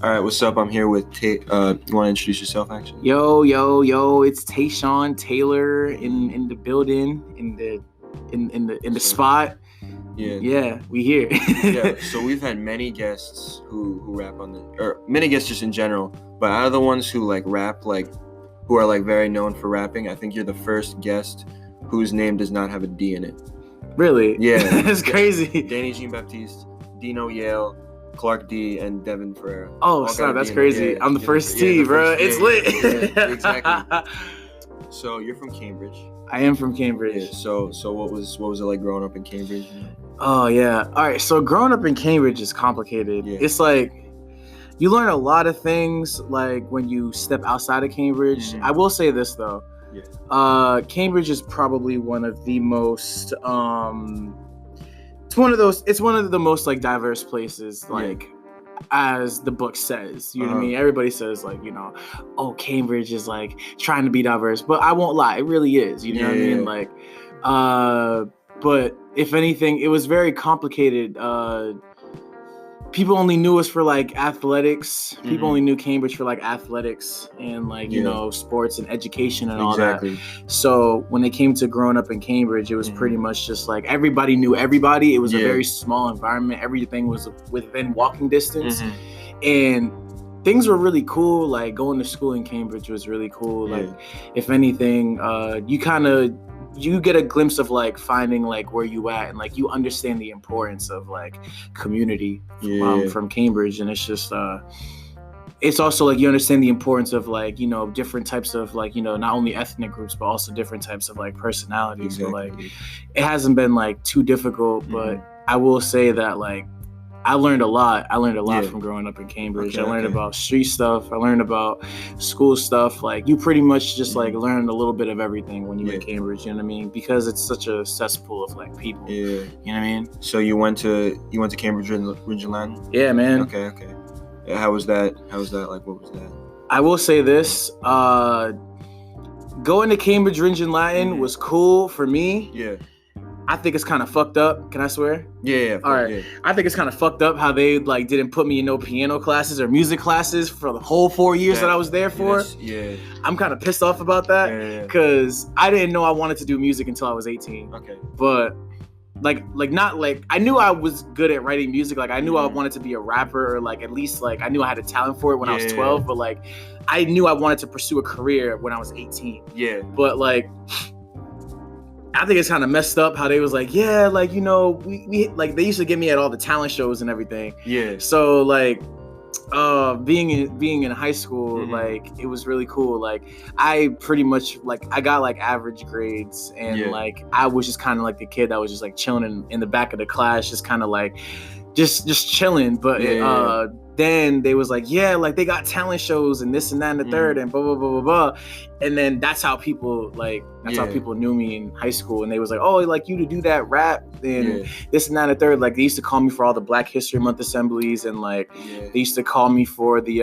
All right, what's up? I'm here with you want to introduce yourself, actually? Yo, it's Tashawn Taylor in the building, in the spot. Yeah, we here. Yeah, so we've had many guests who rap on or many guests just in general, but out of the ones who like rap, like who are like very known for rapping, I think you're the first guest whose name does not have a D in it. Really? Yeah. That's crazy. Danny Jean-Baptiste, Dino Yale, Clark D, and Devin Ferreira. Oh, snap, that's crazy. Yeah, I'm the first T, bro. It's lit. Yeah, exactly. So you're from Cambridge. I am from Cambridge. Yeah, so what was it like growing up in Cambridge? Oh, yeah. All right, so growing up in Cambridge is complicated. Yeah. It's like you learn a lot of things like when you step outside of Cambridge. Mm-hmm. I will say this, though. Yeah. Cambridge is probably one of the most it's one of the most like diverse places, like as the book says, you know what I mean? Everybody says like, oh, Cambridge is like trying to be diverse, but I won't lie, it really is, you know what I mean? Like, but if anything, it was very complicated. People only knew us for like athletics. Mm-hmm. People only knew Cambridge for like athletics and like, sports and education and all that. So when it came to growing up in Cambridge, it was pretty much just like everybody knew everybody. It was a very small environment. Everything was within walking distance. And things were really cool. Like going to school in Cambridge was really cool. Like if anything, you get a glimpse of like finding like where you at, and like you understand the importance of like community from Cambridge. And it's just it's also like you understand the importance of like different types of like not only ethnic groups but also different types of like personalities. So like it hasn't been like too difficult, but I will say that like I learned a lot from growing up in Cambridge. I learned about street stuff. I learned about school stuff. Like you pretty much just like learned a little bit of everything when you were in Cambridge, you know what I mean? Because it's such a cesspool of like people. Yeah. You know what I mean? So you went to Cambridge Ridgeland? Yeah, man. Okay. How was that? Like what was that? I will say this. Going to Cambridge Ridgeland was cool for me. Yeah. I think it's kind of fucked up. Can I swear? Yeah. All right. Yeah. I think it's kind of fucked up how they like didn't put me in no piano classes or music classes for the whole 4 years that I was there for. Yeah. I'm kind of pissed off about that because I didn't know I wanted to do music until I was 18. Okay. But I knew I was good at writing music. Like I knew I wanted to be a rapper, or like at least like I knew I had a talent for it when I was 12. But like I knew I wanted to pursue a career when I was 18. Yeah. But like, I think it's kind of messed up how they was like, we like they used to get me at all the talent shows and everything. Yeah. So like, being in high school, like it was really cool. Like I pretty much like I got like average grades, and like I was just kind of like the kid that was just like chilling in the back of the class, just kind of like just chilling. But then they was like, like they got talent shows and this and that and the third and blah blah blah blah blah. And then that's how people how people knew me in high school. And they was like, oh, like you to do that rap and this and that and the third. Like they used to call me for all the Black History Month assemblies, and like they used to call me for the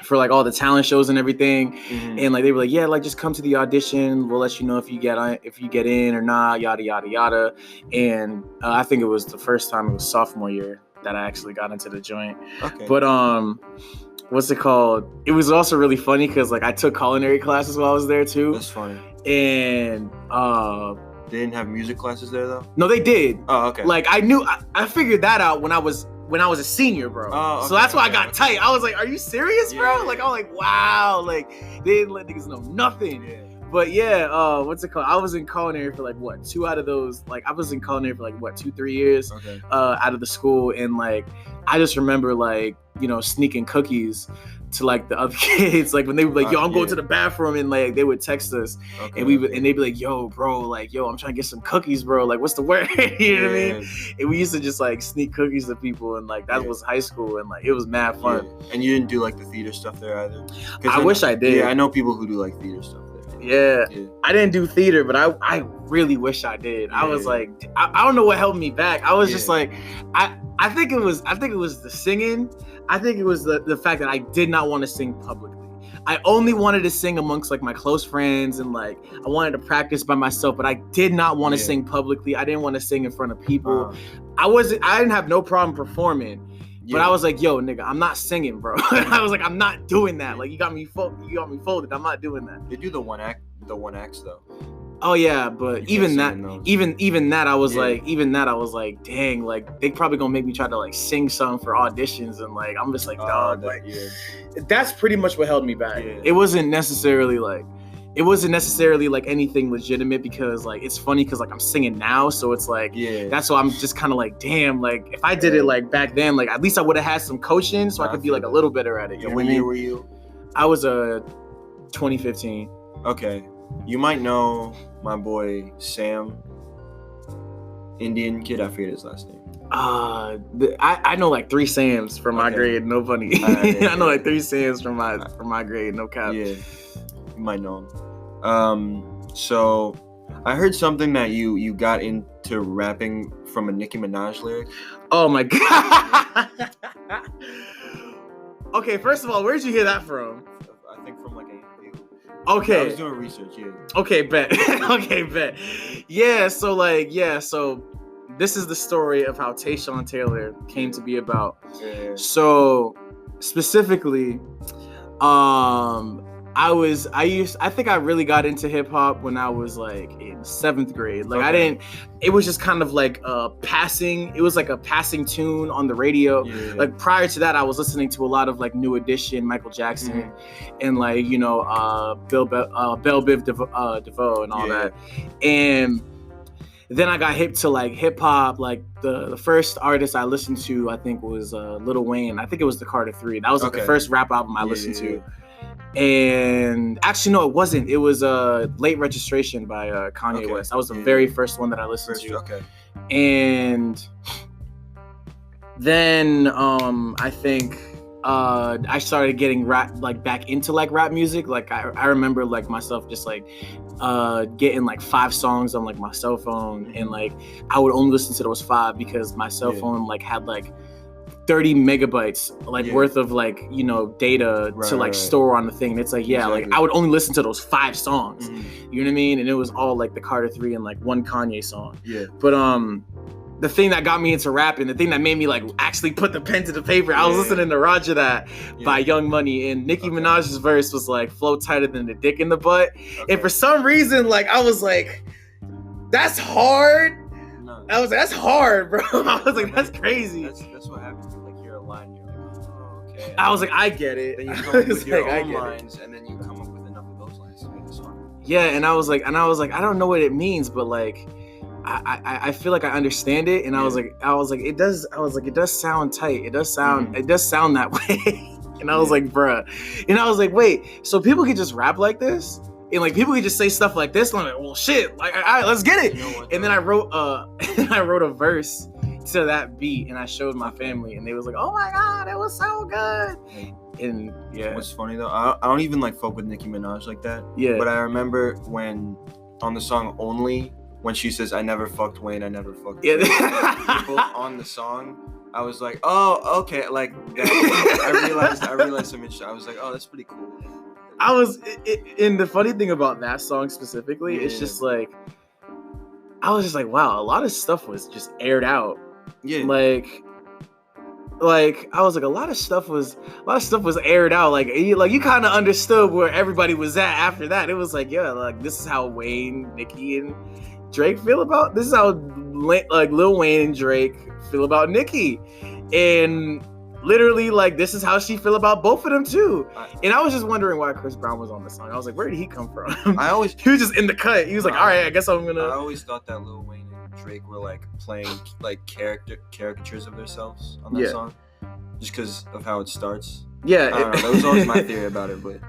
for like all the talent shows and everything. And like they were like, like just come to the audition, we'll let you know if you get in or not, yada yada yada. And I think it was the first time, it was sophomore year that I actually got into the joint. Okay. But what's it called? It was also really funny because like I took culinary classes while I was there too. That's funny. And they didn't have music classes there though? No, they did. Oh, okay. Like I figured that out when I was a senior, bro. Oh, okay, so that's why I got tight. I was like, are you serious, bro? Like I was like, wow, like they didn't let niggas know nothing. Yeah. But what's it called? I was in culinary for like what, 2 out of those, like I was in culinary for like what, 2-3 years out of the school. And like I just remember like, sneaking cookies to like the other kids, like when they were like, yo, I'm going to the bathroom, and like they would text us and and they'd be like, yo, bro, like, yo, I'm trying to get some cookies, bro, like what's the word? You know what I mean? And we used to just like sneak cookies to people, and like that was high school, and like it was mad fun. And you didn't do like the theater stuff there either? I wish I did. Yeah, I know people who do like theater stuff there. Yeah. I didn't do theater, but I really wish I did. I was like, I don't know what held me back. I was just like, I think it was the singing. I think it was the fact that I did not want to sing publicly. I only wanted to sing amongst like my close friends, and like I wanted to practice by myself, but I did not want to sing publicly. I didn't want to sing in front of people. I didn't have no problem performing. But I was like, yo, nigga, I'm not singing, bro. I was like, I'm not doing that. Like, you got me folded. I'm not doing that. They do the one acts though. Oh yeah, but even that, I was like, dang, like they probably gonna make me try to like sing something for auditions, and like I'm just like, dog, that's pretty much what held me back. Yeah. It wasn't necessarily like anything legitimate, because like it's funny because like I'm singing now, so it's like that's why I'm just kind of like, damn, like if I did it like back then, like at least I would have had some coaching, so I could be like a little better at it. You know when year were you? I was 2015. Okay. You might know my boy Sam, Indian kid. I forget his last name. I know like 3 Sams from my grade. No funny. I know like 3 Sams from my grade. No cap. Yeah, you might know him. So I heard something that you got into rapping from a Nicki Minaj lyric. Oh my god. Okay, first of all, where'd you hear that from? I think from like a. Okay. I was doing research, yeah. Okay, bet. Yeah, so this is the story of how Tashawn Taylor came to be about. Yeah. So specifically, I think I really got into hip hop when I was like in 7th grade. Like it was just kind of like it was like a passing tune on the radio. Yeah. Like prior to that, I was listening to a lot of like New Edition, Michael Jackson, and like, you know, Belle Biv DeVoe and all that. And then I got hip to like hip hop. Like the first artist I listened to, I think was Lil Wayne. I think it was the Carter 3. That was like the first rap album I listened to. And actually, no, it wasn't. It was Late Registration by Kanye West. That was the very first one that I listened to. Okay. And then I think I started getting back into like rap music. Like I remember like myself just like getting like 5 songs on like my cell phone, and like I would only listen to those 5 because my cell phone like had like 30 megabytes like worth of like, you know, data to like store on the thing. And it's like, like I would only listen to those 5 songs. You know what I mean? And it was all like the Carter 3 and like 1 Kanye song. Yeah. But the thing that got me into rapping, the thing that made me like actually put the pen to the paper, I was listening to Roger That by Young Money, and Nicki Minaj's verse was like flow tighter than the dick in the butt. And for some reason, like I was like, that's hard. I was like, that's hard, bro. I was like, that's crazy. That's what happens. You like hear a line, you're like, oh, okay. I was like, I get it. Then you come up with your own lines, and then you come up with enough of those lines to make a song. Yeah, and I was like, I don't know what it means, but like, I feel like I understand it, and I was like, it does sound tight. It does sound that way. And I was like, bruh. And I was like, wait, so people can just rap like this? And like people could just say stuff like this, and I'm like, well, shit, like, all right, let's get it. You know what, and then I wrote a verse to that beat, and I showed my family, and they was like, oh my god, it was so good. And what's funny though, I don't even like fuck with Nicki Minaj like that. Yeah. But I remember when on the song Only, when she says, I never fucked Wayne, I never fucked Wayne. People on the song, I was like, oh, okay, like that. I realized some shit. I was like, oh, that's pretty cool. And the funny thing about that song specifically, it's just like, I was just like, wow, a lot of stuff was just aired out. Yeah. Like I was like, a lot of stuff was aired out. Like you kind of understood where everybody was at after that. It was like, yeah, like this is how Wayne, Nicki, and Drake feel about. This is how like Lil Wayne and Drake feel about Nicki, and literally, like, this is how she feel about both of them, too. And I was just wondering why Chris Brown was on the song. I was like, where did he come from? He was just in the cut. He was like, all right, I guess I'm gonna... I always thought that Lil Wayne and Drake were, like, playing, like, caricatures of themselves on that song. Just because of how it starts. Yeah. I don't know. That was always my theory about it, but...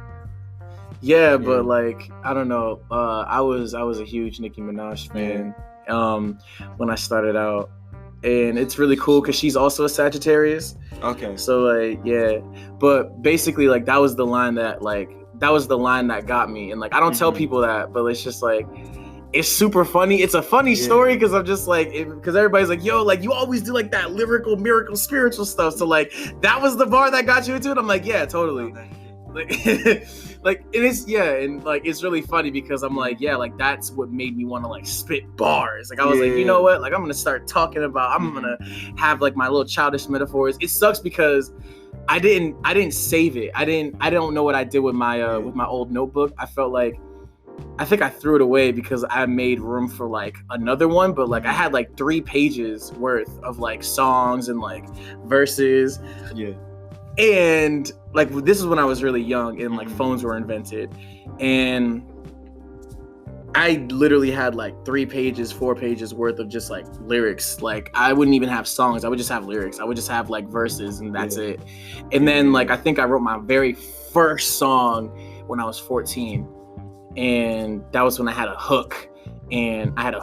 Yeah, but, like, I don't know. I was a huge Nicki Minaj fan when I started out. And it's really cool because she's also a Sagittarius. Okay. So like, yeah. But basically, like, that was the line that got me. And like, I don't tell people that, but it's just like, it's super funny. It's a funny story because I'm just like, because everybody's like, yo, like, you always do like that lyrical, miracle, spiritual stuff. So like, that was the bar that got you into it. I'm like, yeah, totally. Like like it is, yeah, and like it's really funny because I'm like, yeah, like that's what made me want to like spit bars. Like I was like, you know what, like I'm gonna start talking about, I'm gonna have like my little childish metaphors. It sucks because I didn't save it. I don't know what I did with my old notebook. I think I threw it away because I made room for like another one, but like I had like 3 pages worth of like songs and like verses. Yeah. And like this is when I was really young and like phones were invented, and I literally had like 3 pages, 4 pages worth of just like lyrics. Like I wouldn't even have songs. I would just have lyrics. I would just have like verses and that's it. And then like I think I wrote my very first song when I was 14. And that was when I had a hook. And I had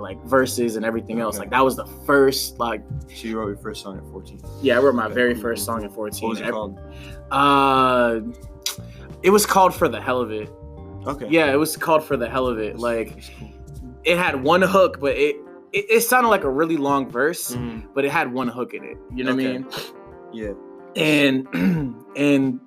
like verses and everything else. Like that was the first like. So you wrote your first song at 14? Yeah, I wrote my very first song at 14. What was it called? It was called For the Hell of It. Okay. Yeah, it was called For the Hell of It. Like it had one hook, but it sounded like a really long verse, but it had one hook in it. You know what I mean? Yeah. And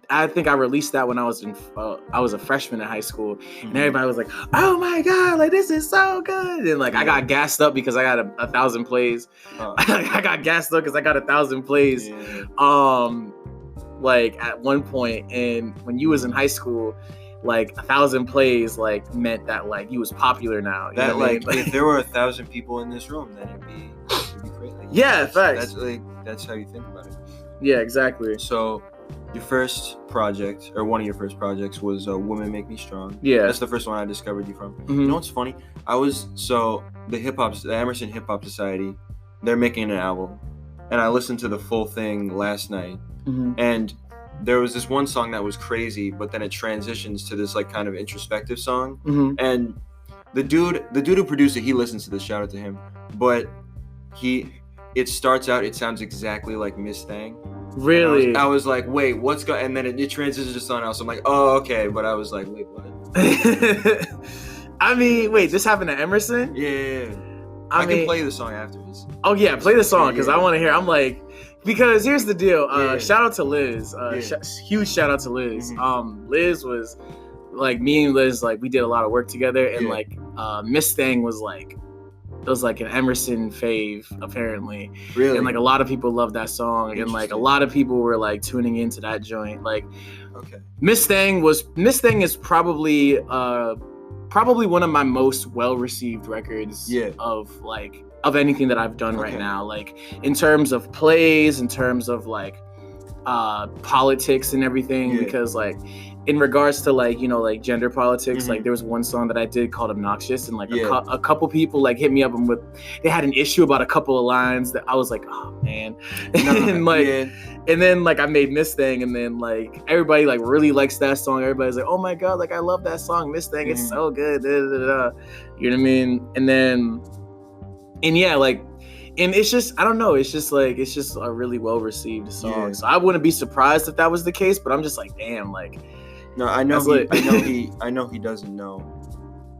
I think I released that when I was a freshman in high school, and everybody was like, "Oh my god, like this is so good!" And like I got gassed up because I got 1,000 plays. I got gassed up because I got 1,000 plays. Like at one point, and when you was in high school, like 1,000 plays like meant that like you was popular now. You know like what I mean? If there were 1,000 people in this room, then it'd be great. Like, yeah, facts. That's how you think about it. Yeah, exactly. So your first project, or one of your first projects, was Women Make Me Strong. Yeah. That's the first one I discovered you from. You know what's funny? The Emerson Hip Hop Society, they're making an album. And I listened to the full thing last night. And there was this one song that was crazy, but then it transitions to this like kind of introspective song. And the dude who produced it, he listens to this, shout out to him. But it starts out, it sounds exactly like Miss Thang. Really? I was like, wait, what's going? And then it transitions to something else. I'm like, oh, okay. But I was like, wait, what? I mean, wait, this happened to Emerson? Yeah. I can play the song afterwards. Oh yeah, play the song because I want to hear. I'm like, because here's the deal. Shout out to Liz. Huge shout out to Liz. Liz was like, me and Liz, like we did a lot of work together, and like Miss Thang was like. It was like an Emerson fave, apparently. Really? And like a lot of people love that song, and like a lot of people were like tuning into that joint. Like, okay, Miss Thang is probably one of my most well received records of anything that I've done right now. Like in terms of plays, in terms of like politics and everything, because like in regards to like, you know, like gender politics, like there was one song that I did called Obnoxious, and like a couple people like hit me up and they had an issue about a couple of lines that I was like, oh man. And like and then like I made Miss Thang, and then like everybody like really likes that song. Everybody's like, oh my god, like I love that song, Miss Thang, it's so good. You know what I mean? And yeah, like, and it's just, I don't know, it's just a really well received song. So I wouldn't be surprised if that was the case, but I'm just like, damn, like. No, I know he doesn't know.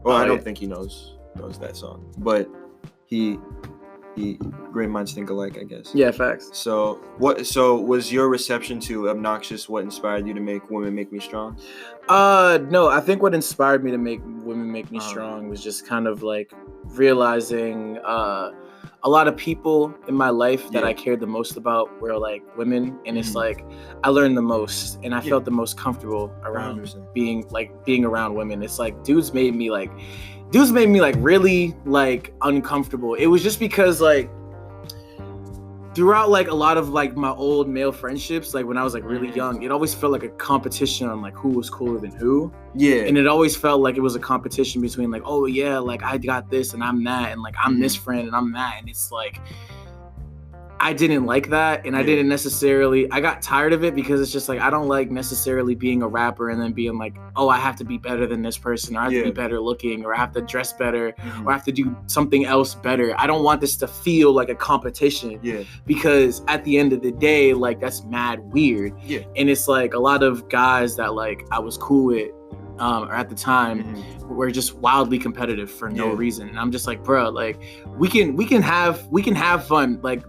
Well, I don't think he knows that song, but he great minds think alike, I guess. Yeah, facts. So was your reception to Obnoxious what inspired you to make Women Make Me Strong? No, I think what inspired me to make Women Make Me Strong was just kind of like realizing a lot of people in my life that I cared the most about were like women, and it's like I learned the most, and I felt the most comfortable around 100%. being around women. It's like dudes made me like really like uncomfortable. It was just because like throughout like a lot of like my old male friendships, like when I was like really young, it always felt like a competition on like who was cooler than who. Yeah. And it always felt like it was a competition between like, oh yeah, like I got this and I'm that, and like I'm this friend and I'm that. And it's like, I didn't like that, and I got tired of it because it's just like, I don't like necessarily being a rapper and then being like, oh, I have to be better than this person, or I have to be better looking, or I have to dress better, or I have to do something else better. I don't want this to feel like a competition, because at the end of the day, like that's mad weird. And it's like a lot of guys that like I was cool with or at the time were just wildly competitive for no reason, and I'm just like, bro, like we can have fun, like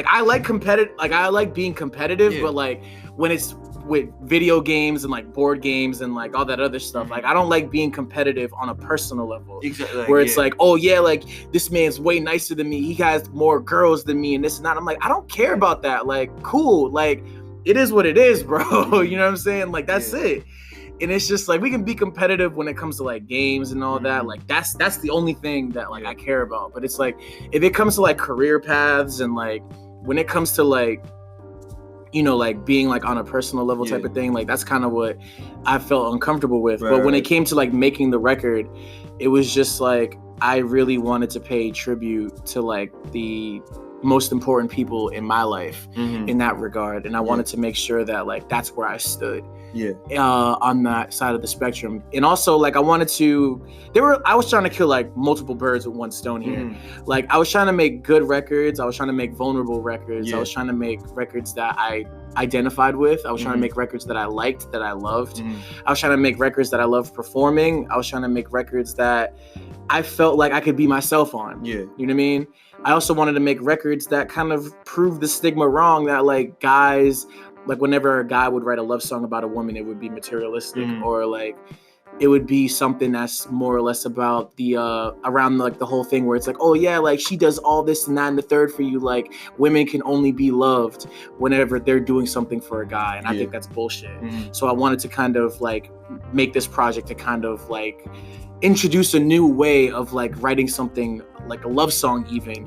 I like being competitive, but like when it's with video games and like board games and like all that other stuff. Like, I don't like being competitive on a personal level. Exactly. Like, where it's like, oh yeah, like this man's way nicer than me. He has more girls than me and this and that. I'm like, I don't care about that. Like, cool. Like, it is what it is, bro. You know what I'm saying? Like, that's it. And it's just like, we can be competitive when it comes to like games and all that. Like, that's the only thing that like I care about. But it's like, if it comes to like career paths and like when it comes to like, you know, like being like on a personal level type of thing, like that's kind of what I felt uncomfortable with. But when it came to like making the record, it was just like, I really wanted to pay tribute to like the most important people in my life in that regard. And I wanted to make sure that like, that's where I stood on that side of the spectrum. And also like, I was trying to kill like multiple birds with one stone here. Like, I was trying to make good records. I was trying to make vulnerable records. I was trying to make records that I identified with. I was trying to make records that I liked, that I loved. I was trying to make records that I loved performing. I was trying to make records that I felt like I could be myself on. You know what I mean? I also wanted to make records that kind of prove the stigma wrong, that like guys, like whenever a guy would write a love song about a woman, it would be materialistic, or like it would be something that's more or less about the around like the whole thing where it's like, oh yeah, like she does all this and that and the third for you. Like, women can only be loved whenever they're doing something for a guy. And I think that's bullshit. So I wanted to kind of like make this project to kind of like introduce a new way of like writing something like a love song, even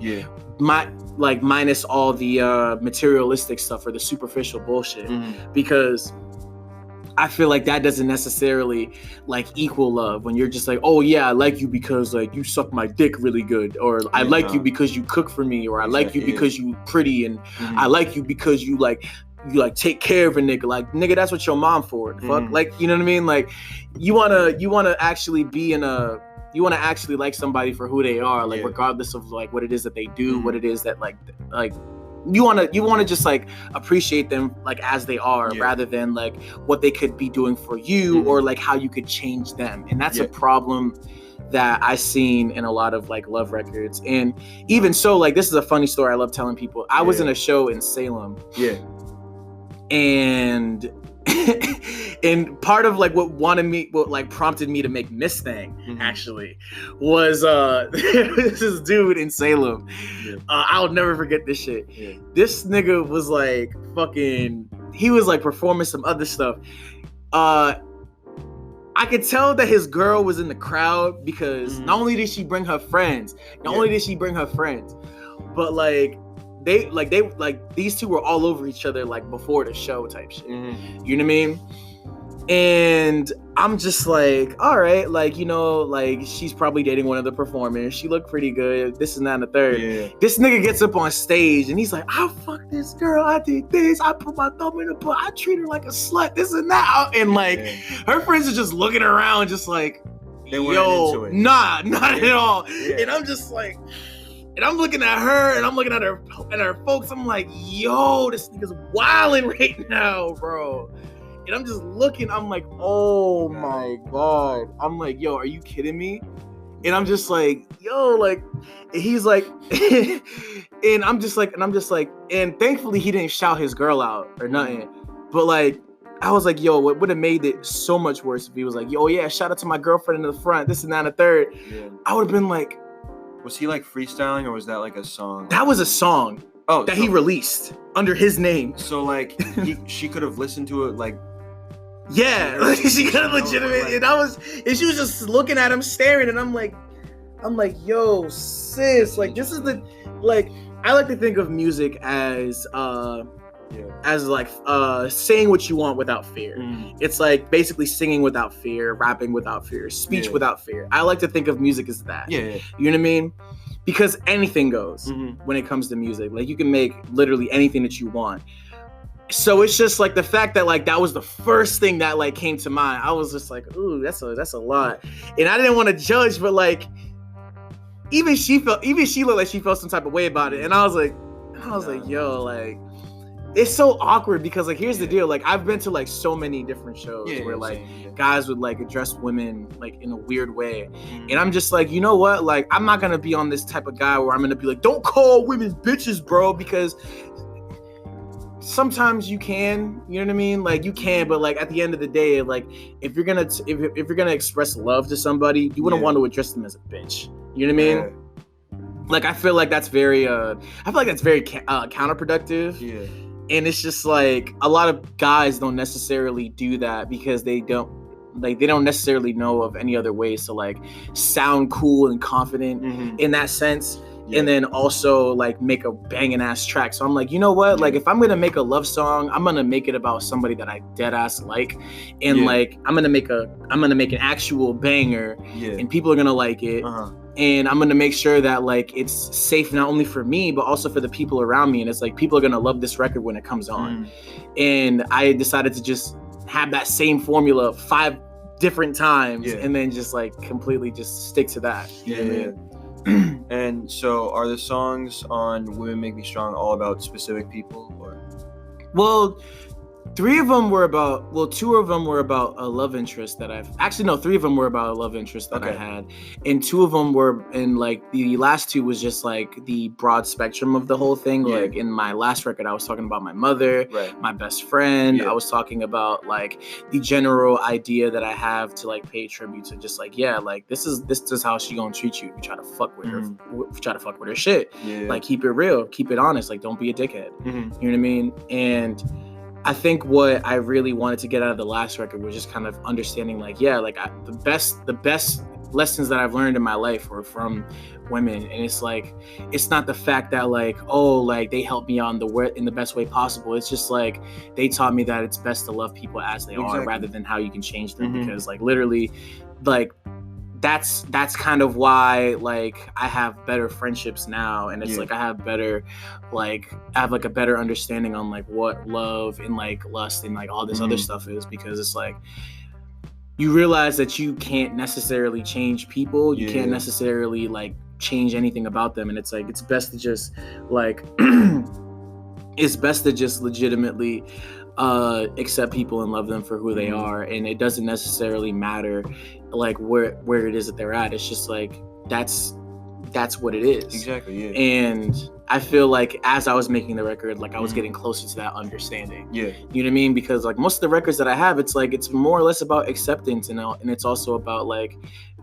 minus all the materialistic stuff or the superficial bullshit, because I feel like that doesn't necessarily like equal love when you're just like, oh yeah, I like you because like you suck my dick really good, or I like you because you cook for me, or I like you because you pretty, and I like you because you like take care of a nigga. Like, nigga, that's what your mom for. Fuck, like, you know what I mean? Like, you wanna actually be in a, you wanna actually like somebody for who they are, like regardless of like what it is that they do, what it is that like you wanna just like appreciate them like as they are, rather than like what they could be doing for you, or like how you could change them. And that's a problem that I seen in a lot of like love records. And even so, like, this is a funny story I love telling people. I was in a show in Salem. And and part of like what prompted me to make Miss Thing actually was this dude in Salem. I'll never forget this shit. This nigga was like fucking, he was like performing some other stuff. I could tell that his girl was in the crowd because not only did she bring her friends, but like these two were all over each other like before the show type shit. You know what I mean? And I'm just like, all right, like, you know, like she's probably dating one of the performers. She looked pretty good, this and that and the third. This nigga gets up on stage and he's like, I fucked this girl, I did this, I put my thumb in her butt, I treat her like a slut, this and that. And like her friends are just looking around just like, yo, nah, not at all. And I'm just like, and I'm looking at her and I'm looking at her folks. I'm like, yo, this nigga's wilding right now, bro. And I'm just looking, I'm like, oh my God. I'm like, yo, are you kidding me? And I'm just like, yo, like, and he's like, and I'm just like, and thankfully he didn't shout his girl out or nothing. But like, I was like, yo, what would have made it so much worse if he was like, yo, yeah, shout out to my girlfriend in the front, this and that and the third. I would have been like, was he like freestyling, or was that like a song? That was a song that he released under his name. So like she could have listened to it like. Yeah, like, she could have legitimately, and she was just looking at him, staring, and I'm like, yo, sis, like this is the, like, I like to think of music as like saying what you want without fear. It's like basically singing without fear, rapping without fear, speech without fear. I like to think of music as that. You know what I mean? Because anything goes when it comes to music. Like, you can make literally anything that you want. So it's just like the fact that like that was the first thing that like came to mind. I was just like, ooh, that's a lot. And I didn't want to judge, but like even she looked like she felt some type of way about it. And I was like, yo, like, it's so awkward because like, here's the deal. Like, I've been to like so many different shows where like guys would like address women like in a weird way. And I'm just like, you know what? Like, I'm not going to be on this type of guy where I'm going to be like, don't call women bitches, bro, because sometimes you can, you know what I mean? Like you can, but like at the end of the day, like if you're gonna express love to somebody, you wouldn't want to address them as a bitch. You know what I mean? Like I feel like that's very counterproductive. Yeah. And it's just like a lot of guys don't necessarily do that because they don't necessarily know of any other ways to like sound cool and confident in that sense. Yeah. And then also like make a banging ass track. So I'm like, you know what? Like if I'm gonna make a love song, I'm gonna make it about somebody that I dead ass like, and like I'm gonna make an actual banger, and people are gonna like it. And I'm gonna make sure that like it's safe not only for me but also for the people around me. And it's like people are gonna love this record when it comes on. And I decided to just have that same formula 5 different times, and then just like completely just stick to that. You know what I mean? And so are the songs on Women Make Me Strong all about specific people, or? Well, 2 of them were about a love interest that I've actually no 3 of them were about a love interest that I had, and 2 of them were, and like the last 2 was just like the broad spectrum of the whole thing. Like in my last record I was talking about my mother, my best friend. I was talking about like the general idea that I have to like pay tribute to just like like this is how she gonna treat you if you try to fuck with her, if you try to fuck with her shit. Like keep it real, keep it honest, like don't be a dickhead. You know what I mean? And I think what I really wanted to get out of the last record was just kind of understanding like, the best lessons that I've learned in my life were from women. And it's like, it's not the fact that like, oh, like they helped me out in the best way possible. It's just like, they taught me that it's best to love people as they are rather than how you can change them. Because like literally, like that's kind of why like I have better friendships now, and it's like I have a better understanding on like what love and like lust and like all this other stuff is, because it's like you realize that you can't necessarily change people, you can't necessarily like change anything about them, and it's like it's best to just like legitimately accept people and love them for who they are, and it doesn't necessarily matter like where it is that they're at. It's just like that's what it is. Exactly. And I feel like as I was making the record, like I was getting closer to that understanding. You know what I mean? Because like most of the records that I have, it's like it's more or less about acceptance, and it's also about like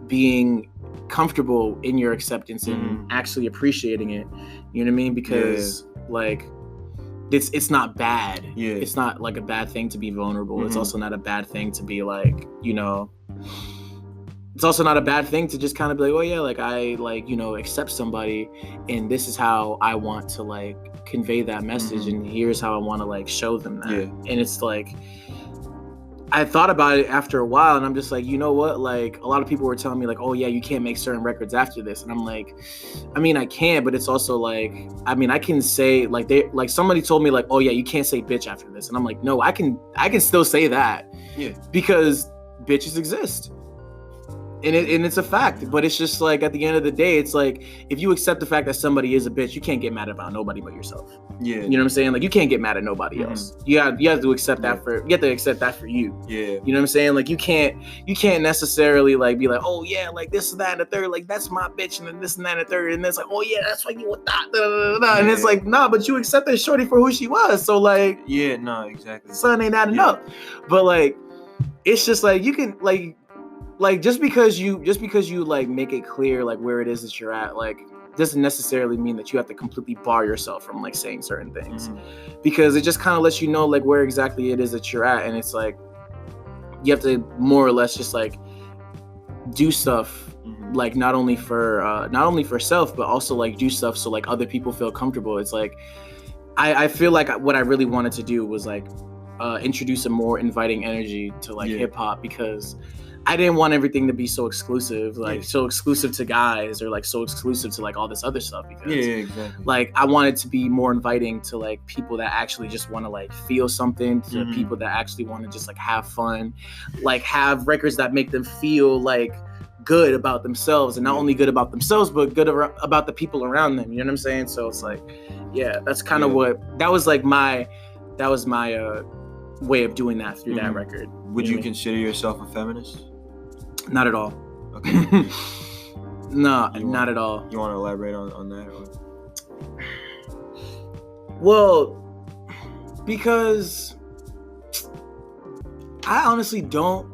being comfortable in your acceptance and actually appreciating it. You know what I mean? Because like it's not bad. It's not like a bad thing to be vulnerable. It's also not a bad thing to be like, you know, it's also not a bad thing to just kind of be like, oh yeah, like I like, you know, accept somebody, and this is how I want to like convey that message, and here's how I want to like show them that. And it's like, I thought about it after a while, and I'm just like, you know what? Like a lot of people were telling me like, oh yeah, you can't make certain records after this. And I'm like, I mean, I can, but it's also like, I mean, I can say like somebody told me like, oh yeah, you can't say bitch after this. And I'm like, no, I can still say that. Because bitches exist. And it's a fact, but it's just like at the end of the day, it's like if you accept the fact that somebody is a bitch, you can't get mad about nobody but yourself. You know what I'm saying? Like you can't get mad at nobody else. You have to accept that you have to accept that for you. You know what I'm saying? Like you can't necessarily like be like, oh yeah, like this and that and the third, like that's my bitch, and then this and that and the third, and it's like, oh yeah, that's why you with that. And it's like, nah, but you accepted shorty for who she was. So like, exactly. Son ain't adding up. But like, it's just like you can like just because you like make it clear like where it is that you're at, like doesn't necessarily mean that you have to completely bar yourself from like saying certain things, because it just kind of lets you know like where exactly it is that you're at. And it's like you have to more or less just like do stuff like not only for self, but also like do stuff so like other people feel comfortable. It's like I feel like what I really wanted to do was like introduce a more inviting energy to like hip hop, because I didn't want everything to be so exclusive, like so exclusive to guys, or like so exclusive to like all this other stuff, because like I wanted to be more inviting to like people that actually just want to like feel something, to people that actually want to just like have fun, like have records that make them feel like good about themselves, and not only good about themselves but good about the people around them. You know what I'm saying? So it's like, that's kind of what that was my way of doing that through that record. Would you consider yourself a feminist? Not at all. Okay. No, not at all. You want to elaborate on that? Or? Well, Because I honestly don't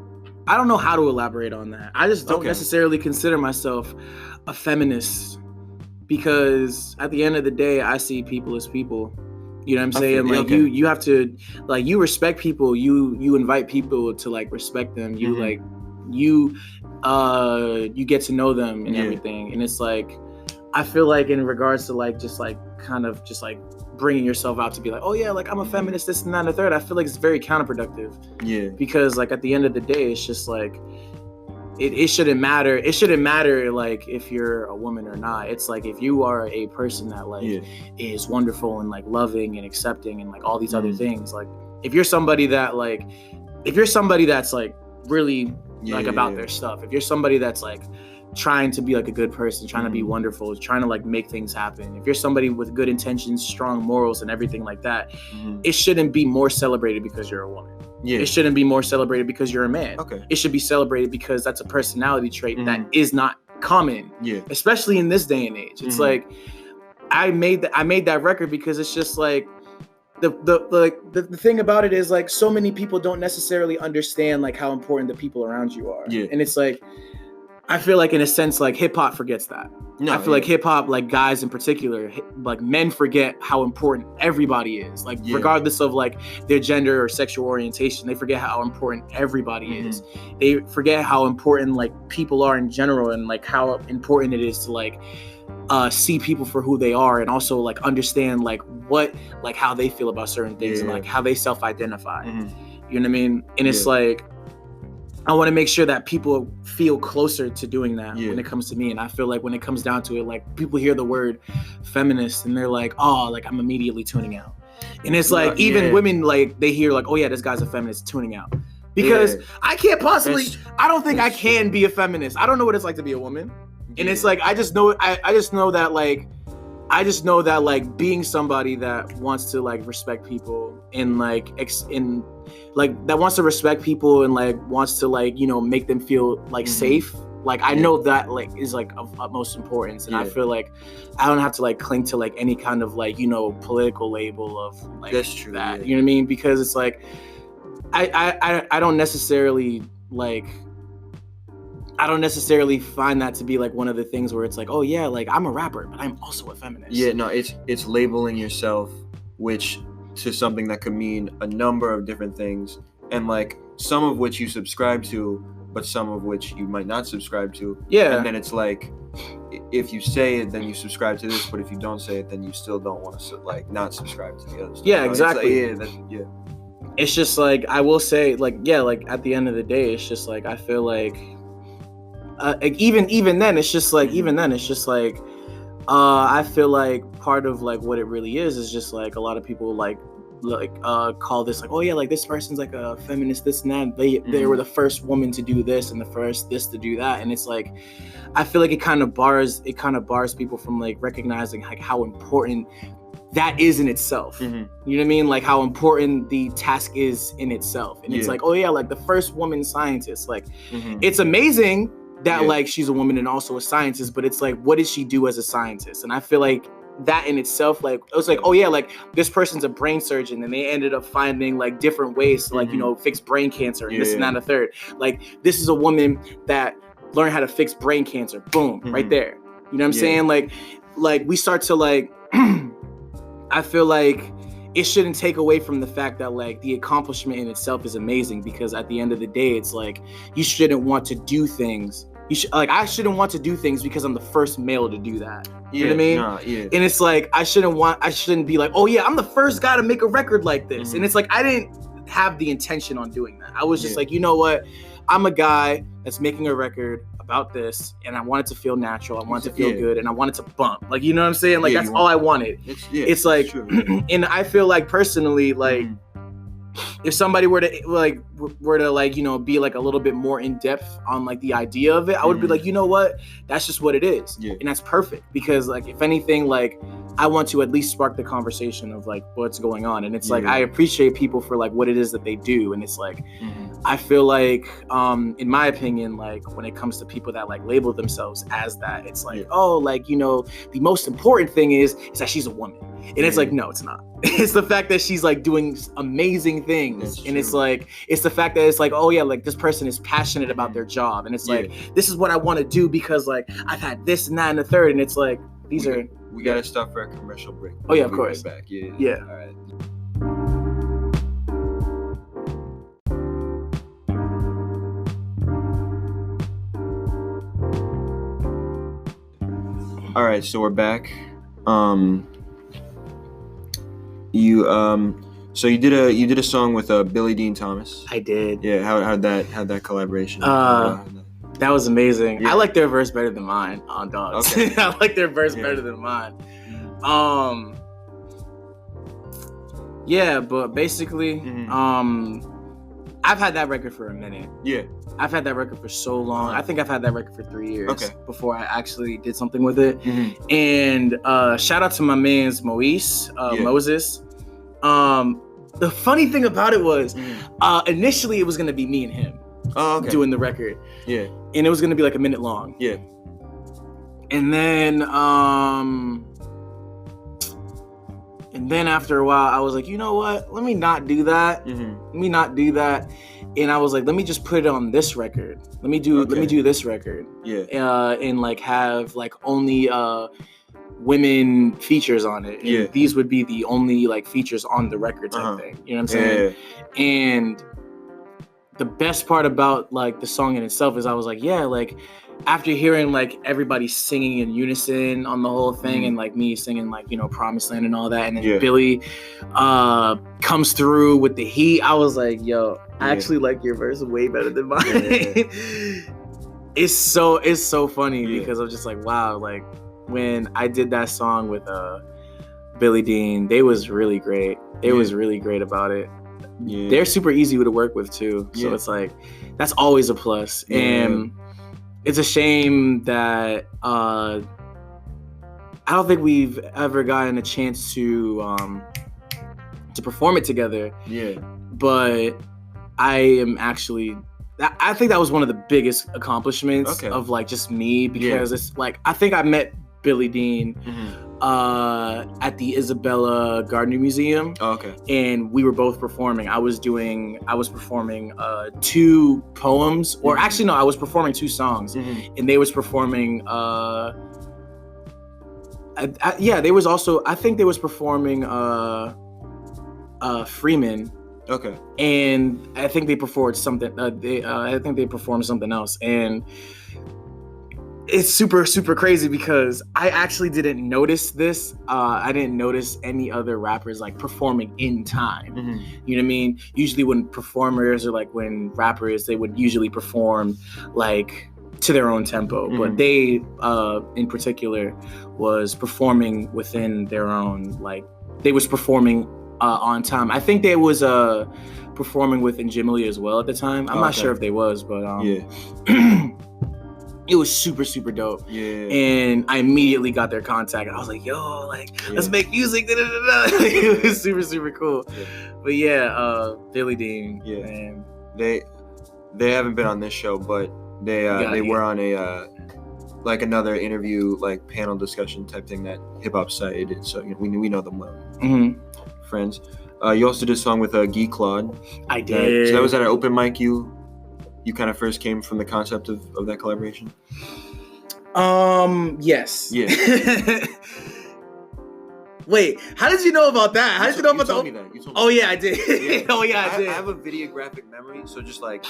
know how to elaborate on that. I just don't necessarily consider myself a feminist, because at the end of the day, I see people as people. You know what I'm saying? Like you have to, like, you respect people. You invite people to like respect them. You like you get to know them and everything. And it's like, I feel like in regards to like just like kind of just like bringing yourself out to be like, oh yeah, like I'm a feminist, this and that and the third, I feel like it's very counterproductive. Yeah. Because like at the end of the day, it's just like it shouldn't matter. It shouldn't matter like if you're a woman or not. It's like if you are a person that like is wonderful and like loving and accepting and like all these other things, like if you're somebody that like that's like really like about their stuff, if you're somebody that's like trying to be like a good person, trying to be wonderful, trying to like make things happen, if you're somebody with good intentions, strong morals and everything like that, it shouldn't be more celebrated because you're a woman. It shouldn't be more celebrated because you're a man. It should be celebrated because that's a personality trait that is not common, especially in this day and age. It's like I made that record because it's just like the thing about it is like so many people don't necessarily understand like how important the people around you are. And it's like I feel like in a sense like hip hop forgets that. I feel like hip hop, like guys in particular, like men forget how important everybody is. Like regardless of like their gender or sexual orientation, they forget how important everybody is. They forget how important like people are in general, and like how important it is to like see people for who they are, and also like understand like what, like how they feel about certain things and like how they self-identify. You know what I mean? And it's like I want to make sure that people feel closer to doing that when it comes to me. And I feel like when it comes down to it, like people hear the word feminist and they're like, oh, like I'm immediately tuning out. And it's like even women, like they hear like, oh yeah, this guy's a feminist, tuning out. Because I can't possibly, I don't think I can be a feminist. I don't know what it's like to be a woman. And it's like, I just know that like being somebody that wants to like respect people and like that wants to respect people and like wants to like, you know, make them feel like safe. Like I know that like is like of utmost importance, and I feel like I don't have to like cling to like any kind of like, you know, political label of like that's true, that. You know what I mean? Because it's like I don't necessarily find that to be like one of the things where it's like, oh yeah, like I'm a rapper, but I'm also a feminist. Yeah, no, it's labeling yourself, which to something that could mean a number of different things, and like some of which you subscribe to, but some of which you might not subscribe to. Yeah. And then it's like, if you say it, then you subscribe to this, but if you don't say it, then you still don't want to like not subscribe to the other stuff. Yeah, exactly. Like, It's just like, I will say like, like at the end of the day, it's just like, I feel like even then it's just like I feel like part of like what it really is just like a lot of people like call this like, oh yeah, like this person's like a feminist, this and that, they were the first woman to do this and the first this to do that. And it's like I feel like it kind of bars people from like recognizing like how important that is in itself. You know what I mean? Like how important the task is in itself. And it's like, oh yeah, like the first woman scientist, like it's amazing that like she's a woman and also a scientist, but it's like, what did she do as a scientist? And I feel like that in itself, like it was like, oh yeah, like this person's a brain surgeon, and they ended up finding like different ways to like, you know, fix brain cancer and this and that and the third. Like this is a woman that learned how to fix brain cancer. Boom, right there. You know what I'm saying? Like we start to like, I feel like it shouldn't take away from the fact that like the accomplishment in itself is amazing, because at the end of the day, it's like you shouldn't want to do things. I shouldn't want to do things because I'm the first male to do that. You know what I mean? And it's like I shouldn't be like, oh yeah, I'm the first guy to make a record like this. And it's like I didn't have the intention on doing that. I was just like, you know what? I'm a guy that's making a record about this, and I want it to feel natural. I want it to feel good, and I want it to bump. Like, you know what I'm saying? Like that's all I wanted. It's like, and I feel like personally, like if somebody were to like, you know, be like a little bit more in depth on like the idea of it, I would be like, you know what? That's just what it is. And that's perfect, because like if anything, like I want to at least spark the conversation of like what's going on. And it's like I appreciate people for like what it is that they do, and it's like I feel like, in my opinion, like when it comes to people that like label themselves as that, it's like, oh, like, you know, the most important thing is that she's a woman. And it's like, no, it's not. It's the fact that she's like doing amazing things. And it's like, it's the fact that it's like, oh yeah, like this person is passionate about their job. And it's like, this is what I want to do because like I've had this and that and the third. And it's like, we gotta stop for a commercial break. Oh yeah, of course. Right back. Yeah. All right. All right, so we're back. So you did a song with Billy Dean Thomas. I did. Yeah, how'd that collaboration? That was amazing. Yeah. I like their verse better than mine on Dogs. Okay. I like their verse better than mine. Yeah, but basically, I've had that record for a minute. Yeah. I've had that record for so long. I think I've had that record for 3 years before I actually did something with it. And shout out to my man's Moses. The funny thing about it was, initially it was gonna be me and him doing the record. Yeah. And it was gonna be like a minute long. Yeah. And then after a while, I was like, you know what? Let me not do that. Let me not do that. And I was like, let me just put it on this record. Let me do this record. Yeah. And like have like only women features on it. And these would be the only like features on the record type thing. You know what I'm saying? Yeah. And the best part about like the song in itself is I was like, yeah, like after hearing like everybody singing in unison on the whole thing and like me singing like, you know, Promised Land and all that, and then Billy comes through with the heat, I was like, yo, I actually like your verse way better than mine. It's so funny because I'm just like, wow, like when I did that song with Billy Dean, they was really great. It was really great about it. Yeah. They're super easy to work with too. So it's like, that's always a plus. Yeah. And it's a shame that I don't think we've ever gotten a chance to perform it together. Yeah. But I think that was one of the biggest accomplishments of like just me, because it's like, I think I met Billy Dean at the Isabella Gardner Museum. And we were both performing. I was performing 2 poems, or actually no, I was performing 2 songs, and they was performing they was also, I think they was performing Freeman. And I think they performed something I think they performed something else, and it's super, super crazy because I actually didn't notice this. I didn't notice any other rappers like performing in time. You know what I mean? Usually when performers or like when rappers, they would usually perform like to their own tempo. But they, in particular, was performing within their own, like, they was performing on time. I think they was performing with Njimili as well at the time. I'm not sure if they was, but it was super, super dope. Yeah. And I immediately got their contact, and I was like, yo, like, let's make music. It was super, super cool. Yeah. But yeah, Billy Dean. Yeah. Man. They haven't been on this show, but they were on a like another interview, like panel discussion type thing that Hip Hop Society did. So we know them well. Friends. You also did a song with Guy Claude. I did. So that was at an open mic you kind of first came from the concept of that collaboration? Yes. Yeah. Wait, how did you know about that? How did you know about that? Oh yeah, I did. Yeah. Oh yeah, I did. I have a videographic memory, so just like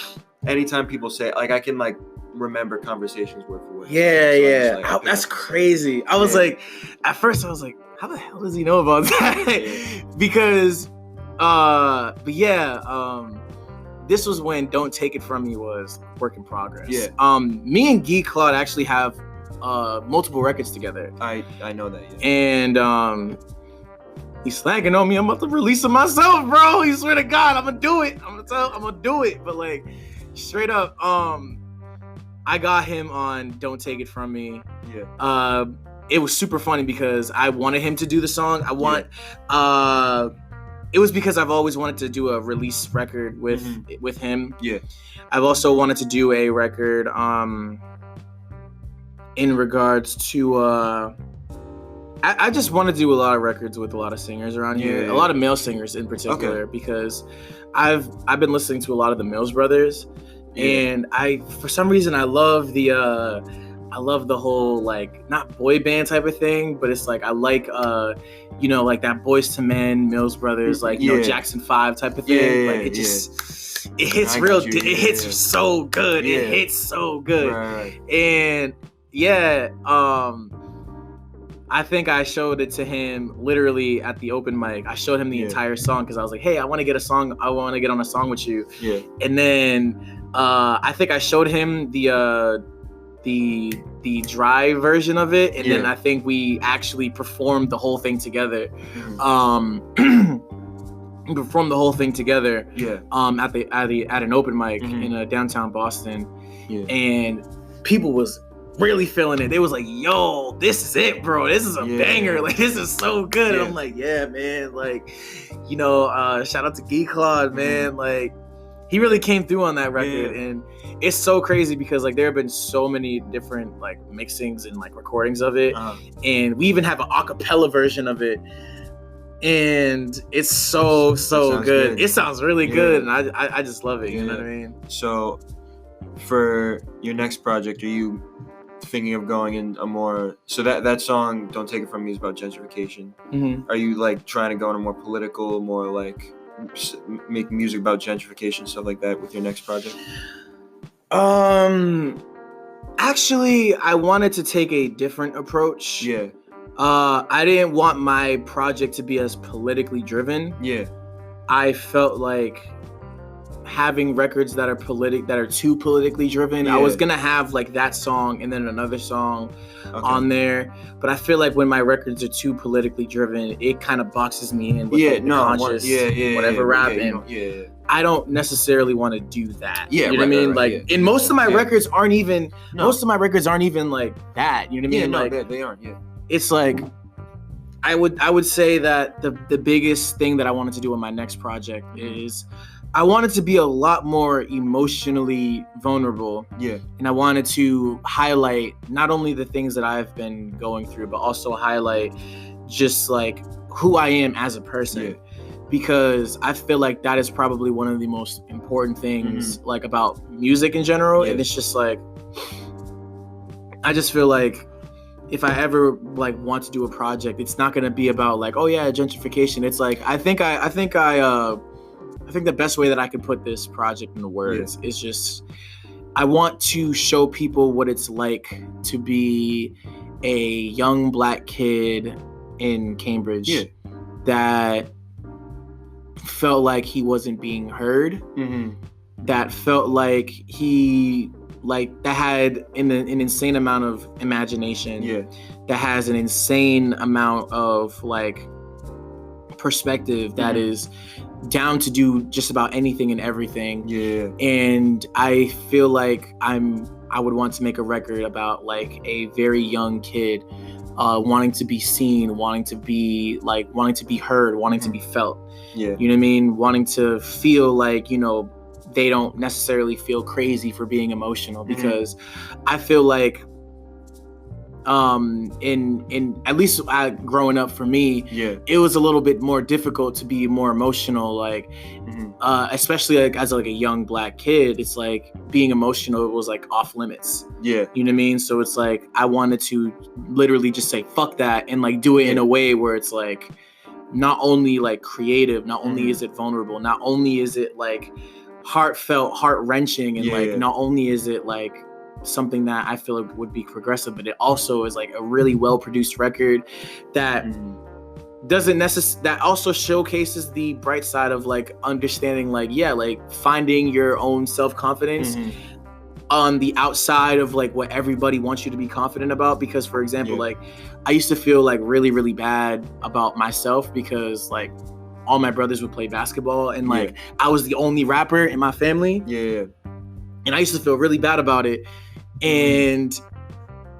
anytime people say, like, I can like remember conversations word for word. Yeah, so yeah. That's crazy. I was like, at first I was like, how the hell does he know about that? Yeah. Because, but yeah, this was when Don't Take It From Me was work in progress. Yeah. Me and Guy Claude actually have multiple records together. I know that, yeah. And he's slagging on me. I'm about to release it myself, bro. You swear to God, I'm gonna do it. I'm gonna do it. But like, straight up, I got him on Don't Take It From Me. Yeah. It was super funny because I wanted him to do the song. it was because I've always wanted to do a release record with him. Yeah. I've also wanted to do a record in regards to I just want to do a lot of records with a lot of singers around here, a lot of male singers in particular, because I've been listening to a lot of the Mills Brothers, and for some reason I love the whole like not boy band type of thing, but it's like I like like that Boys to Men, Mills Brothers, like Jackson 5 type of thing. Like it just it hits it hits so good. It hits so good, right. And I think I showed it to him literally at the open mic. I showed him the entire song because I was like, hey, I want to get on a song with you. Yeah. And then I think I showed him the dry version of it, and then I think we actually performed the whole thing together. We performed the whole thing together. At an open mic in downtown Boston. Yeah. And people was really feeling it. They was like, yo, this is it, bro. This is a banger. Like, this is so good. And I'm like, yeah, man. Like, shout out to Geek Claude, man. Like, he really came through on that record. And it's so crazy because, like, there have been so many different, like, mixings and, like, recordings of it. And we even have an a cappella version of it. And it's so good. It sounds really good. And I just love it. You know what I mean? So, for your next project, are you thinking of going in a more that song Don't Take It From Me is about gentrification? Are you like trying to go in a more political, more like make music about gentrification, stuff like that with your next project? Actually, I wanted to take a different approach. I didn't want my project to be as politically driven. I felt like having records that are too politically driven. I was gonna have like that song and then another song on there, but I feel like when my records are too politically driven, it kind of boxes me in with conscious whatever rap, and I don't necessarily want to do that. You know what I mean? Like, and most of my records aren't even like that. You know what I mean? No, they aren't. It's like I would say that the biggest thing that I wanted to do in my next project is I wanted to be a lot more emotionally vulnerable. And I wanted to highlight not only the things that I've been going through, but also highlight just like who I am as a person. Because I feel like that is probably one of the most important things like about music in general. And it's just like, I just feel like if I ever like want to do a project, it's not going to be about like, oh yeah, gentrification. It's like, I think the best way that I could put this project into words is just, I want to show people what it's like to be a young Black kid in Cambridge that felt like he wasn't being heard, that felt like that had an insane amount of imagination, that has an insane amount of like perspective, that is down to do just about anything and everything. And I feel like I would want to make a record about like a very young kid wanting to be seen, wanting to be heard, wanting to be felt. You know what I mean? Wanting to feel like, they don't necessarily feel crazy for being emotional, because I feel like in at least growing up for me, it was a little bit more difficult to be more emotional, like especially like as like a young Black kid. It's like being emotional was like off limits. You know what I mean? So it's like I wanted to literally just say fuck that and like do it in a way where it's like not only like creative, not only is it vulnerable, not only is it like heartfelt, heart-wrenching, and like not only is it like something that I feel like would be progressive, but it also is like a really well-produced record that that also showcases the bright side of like understanding like like finding your own self-confidence on the outside of like what everybody wants you to be confident about. Because for example, like I used to feel like really, really bad about myself because like all my brothers would play basketball and like I was the only rapper in my family. And I used to feel really bad about it. And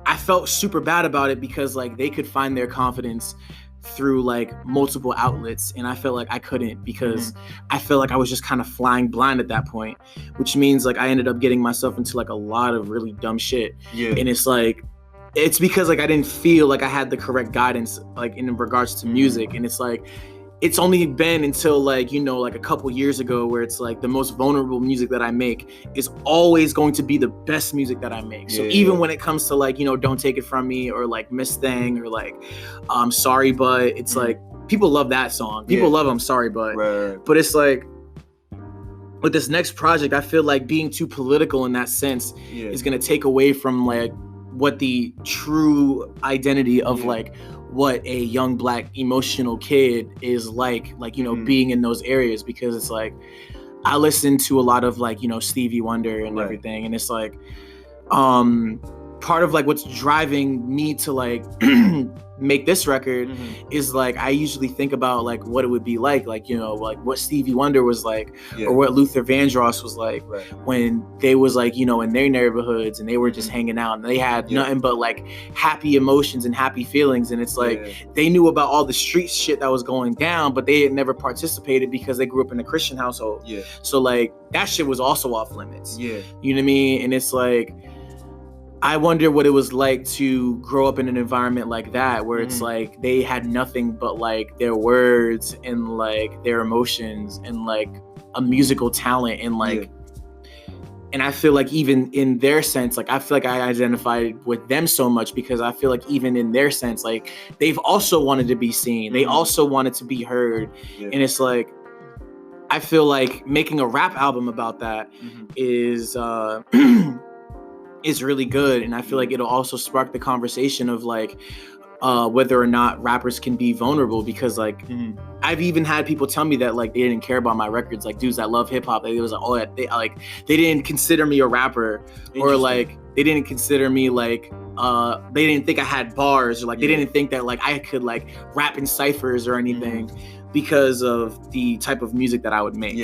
I felt super bad about it because like they could find their confidence through like multiple outlets, and I felt like I couldn't because I felt like I was just kind of flying blind at that point, which means like I ended up getting myself into like a lot of really dumb shit. And it's because like I didn't feel like I had the correct guidance like in regards to music. And it's like it's only been until like, you know, like a couple years ago where it's like the most vulnerable music that I make is always going to be the best music that I make. So even when it comes to like, you know, Don't Take It From Me or like Miss Thing or like Sorry But, it's like people love that song. People love I'm Sorry But. But it's like with this next project, I feel like being too political in that sense is going to take away from like what the true identity of like what a young Black emotional kid is like, you know, being in those areas. Because it's like I listen to a lot of like, you know, Stevie Wonder and everything, and it's like part of like what's driving me to like make this record is like I usually think about like what it would be like, you know, like what Stevie Wonder was like or what Luther Vandross was like when they was like, you know, in their neighborhoods and they were just hanging out and they had nothing but like happy emotions and happy feelings. And it's like they knew about all the street shit that was going down, but they had never participated because they grew up in a Christian household. So like that shit was also off limits. You know what I mean? And it's like I wonder what it was like to grow up in an environment like that, where it's like they had nothing but like their words and like their emotions and like a musical talent and like, and I feel like even in their sense, like I feel like I identified with them so much because I feel like even in their sense, like they've also wanted to be seen. They also wanted to be heard. And it's like, I feel like making a rap album about that is really good. And I feel like it'll also spark the conversation of like whether or not rappers can be vulnerable, because like I've even had people tell me that like they didn't care about my records, like dudes that love hip hop, they was like, oh, they didn't consider me a rapper, or like they didn't consider me like they didn't think I had bars, or like they didn't think that like I could like rap in ciphers or anything. Because of the type of music that I would make.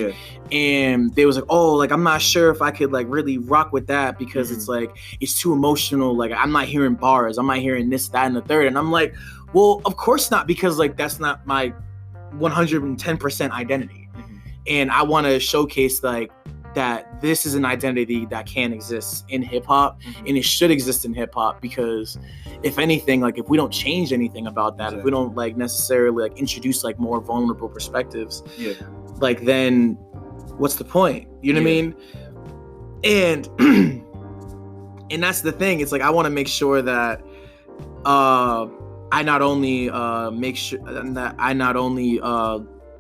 And they was like, oh, like I'm not sure if I could like really rock with that because it's like it's too emotional, like I'm not hearing bars, I'm not hearing this, that, and the third. And I'm like, well, of course not, because like that's not my 110% identity. And I want to showcase like that this is an identity that can exist in hip-hop, and it should exist in hip-hop, because if anything, like if we don't change anything about that, if we don't like necessarily like introduce like more vulnerable perspectives, like then what's the point? You know what I mean? And that's the thing. It's like I want to make sure that I not only make sure that I not only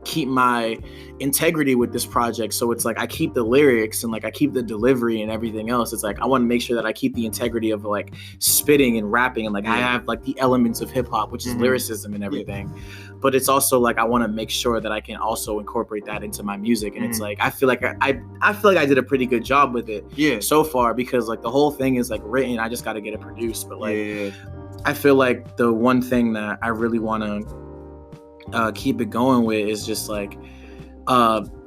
keep my integrity with this project, so it's like I keep the lyrics and like I keep the delivery and everything else. It's like I want to make sure that I keep the integrity of like spitting and rapping, and like I have like the elements of hip hop, which is lyricism and everything. But it's also like I want to make sure that I can also incorporate that into my music. And it's like I feel like I feel like I did a pretty good job with it so far, because like the whole thing is like written, I just got to get it produced. But like I feel like the one thing that I really want to keep it going with is just like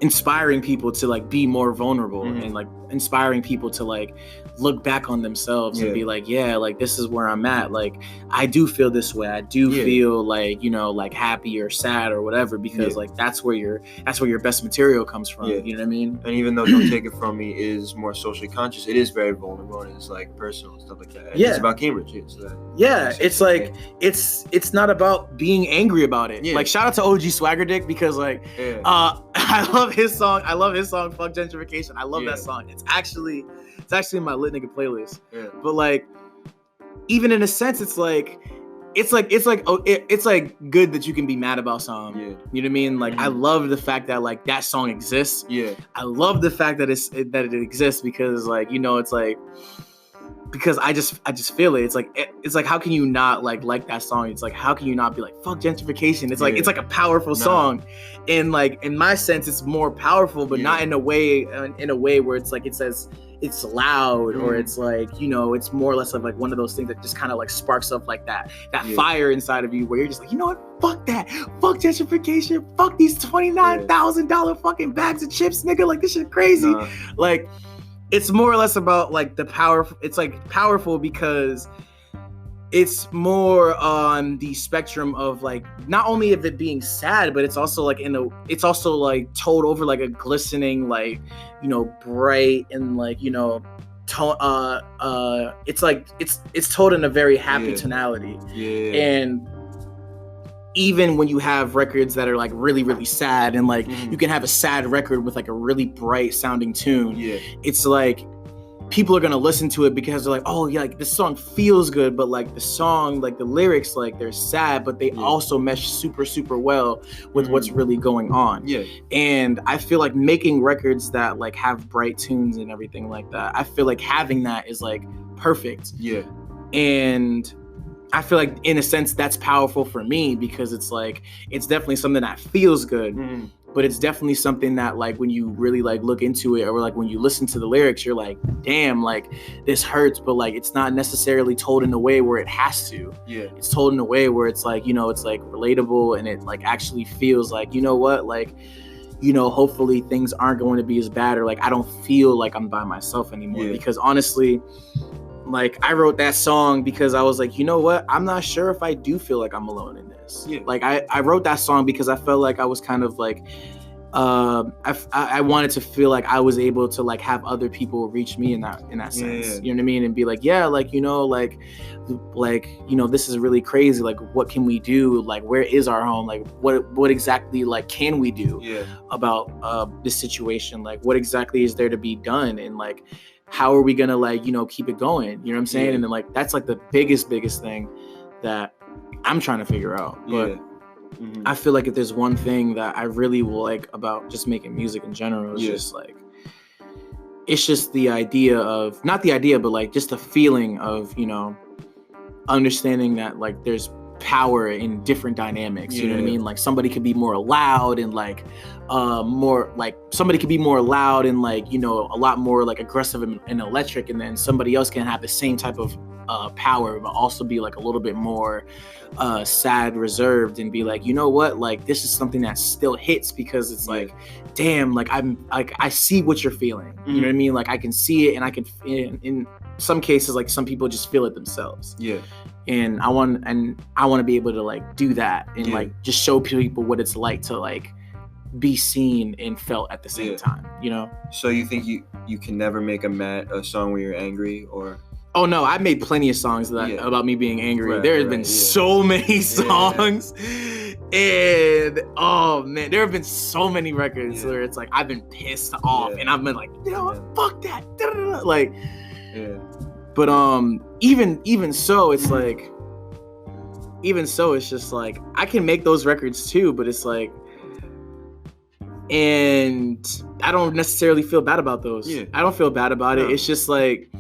inspiring people to like be more vulnerable, and like inspiring people to like look back on themselves and be like, yeah, like this is where I'm at, like I do feel this way, I do feel like, you know, like happy or sad or whatever, because like that's where your best material comes from. You know what I mean? And even though Don't Take It From Me is more socially conscious, it is very vulnerable and it's like personal and stuff like that. And it's about Cambridge. It's like it's not about being angry about it. Like shout out to OG Swagger Dick, because like I love his song Fuck Gentrification. I love that song. It's actually in my lit nigga playlist. But like even in a sense, it's like good that you can be mad about something. You know what I mean? Like I love the fact that like that song exists. I love the fact that it exists, because like, you know, it's like, because I just feel it. It's like how can you not like that song? It's like how can you not be like fuck gentrification? It's like it's like a powerful song, and like in my sense it's more powerful, but not in a way where it's like it says it's loud or it's like, you know, it's more or less of like one of those things that just kind of like sparks up like that fire inside of you, where you're just like, you know what, fuck that, fuck gentrification, fuck these $29,000 fucking bags of chips, nigga, like this shit crazy. Like it's more or less about like the power. It's like powerful because it's more on the spectrum of like not only of it being sad, but it's also like it's also like told over like a glistening, like, you know, bright and like, you know, it's like it's told in a very happy tonality. And even when you have records that are like really, really sad, and like you can have a sad record with like a really bright sounding tune, it's like people are gonna listen to it because they're like, oh yeah, like this song feels good, but like the song, like the lyrics, like they're sad, but they also mesh super, super well with what's really going on. And I feel like making records that like have bright tunes and everything like that, I feel like having that is like perfect. And I feel like in a sense that's powerful for me, because it's like it's definitely something that feels good. But it's definitely something that like when you really like look into it, or like when you listen to the lyrics, you're like, damn, like this hurts, but like it's not necessarily told in a way where it has to. It's told in a way where it's like, you know, it's like relatable, and it like actually feels like, you know what, like, you know, hopefully things aren't going to be as bad, or like I don't feel like I'm by myself anymore. Because honestly, like I wrote that song because I was like, you know what, I'm not sure if I do feel like I'm alone in this. Like I wrote that song because I felt like I was kind of like I wanted to feel like I was able to like have other people reach me in that sense. You know what I mean? And be like, yeah, like, you know, like, you know, this is really crazy. Like, what can we do? Like, where is our home? Like, what exactly like can we do about this situation? Like, what exactly is there to be done? And like, how are we gonna like, you know, keep it going? You know what I'm saying? And then like that's like the biggest thing that I'm trying to figure out. But I feel like if there's one thing that I really like about just making music in general, is just like, it's just the idea of, not the idea, but like just the feeling of, you know, understanding that like there's power in different dynamics. You know what I mean? Like somebody could be more loud and like more like somebody could be more loud and like, you know, a lot more like aggressive and electric, and then somebody else can have the same type of power, but also be like a little bit more sad, reserved, and be like, you know what, like this is something that still hits, because it's like, damn, like I'm like, I see what you're feeling. You know what I mean? Like I can see it, and I can in some cases, like some people just feel it themselves. And I want to be able to like do that, and like just show people what it's like to like be seen and felt at the same time, you know? So you think you can never make a song where you're angry, or? Oh no, I've made plenty of songs that about me being angry. There have been so many songs, and oh man, there have been so many records where it's like I've been pissed off, and I've been like, you know what, fuck that, like, but even so, it's like, it's just like I can make those records too, but it's like, and I don't necessarily feel bad about those. I don't feel bad about it. It's just like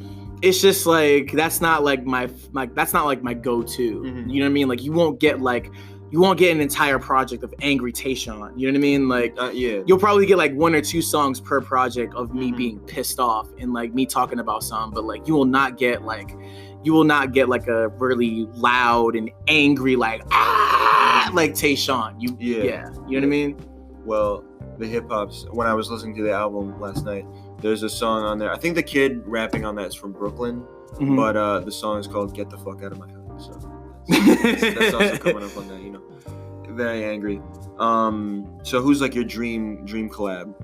that's not like my go-to. You know what I mean? Like you won't get an entire project of Angry Tashawn. You know what I mean? Like you'll probably get like 1 or 2 songs per project of me being pissed off and like me talking about something, but like you will not get like a really loud and angry like like Tashawn. You know what I mean? Well, the hip hops, when I was listening to the album last night, there's a song on there. I think the kid rapping on that is from Brooklyn, but the song is called "Get the Fuck Out of My House." So that's also coming up on that, you know. Very angry. So who's like your dream collab?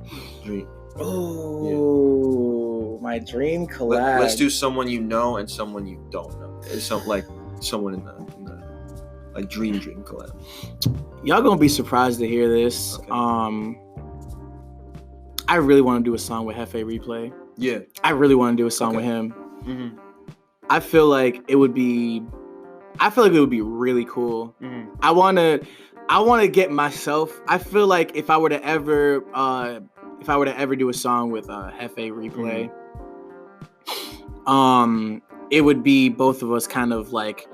My dream collab. Let's do someone you know and someone you don't know. It's someone in the like dream collab. Y'all gonna be surprised to hear this. Okay. I really want to do a song with Hefe Replay. I really want to do a song with him. I feel like it would be really cool. I want to get myself. I feel like if I were to ever do a song with Hefe Replay, it would be both of us kind of like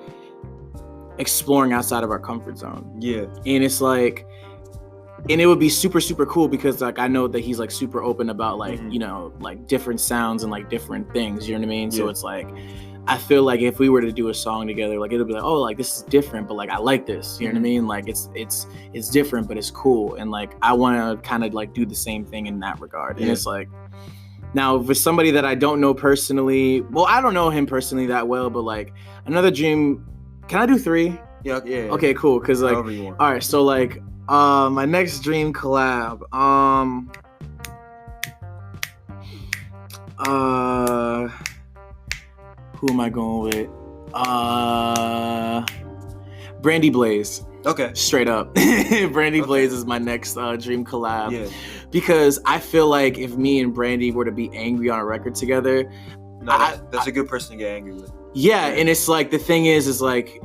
exploring outside of our comfort zone. And it's like, and it would be super, super cool because like I know that he's like super open about like, you know, like different sounds and like different things, you know what I mean? So it's like, I feel like if we were to do a song together, like it'll be like, oh, like this is different, but like I like this, you know what I mean? Like it's different, but it's cool. And like I want to kind of like do the same thing in that regard. And it's like, now for somebody that I don't know personally, well, I don't know him personally that well, but like another dream Can I do 3? Yeah. Okay, cool. Cause like, however you want. all right. So like, my next dream collab. Who am I going with? Brandy Blaze. Okay. Straight up. Brandy Blaze is my next dream collab. Yeah. Because I feel like if me and Brandy were to be angry on a record together, that's a good person to get angry with. Yeah, and it's like the thing is like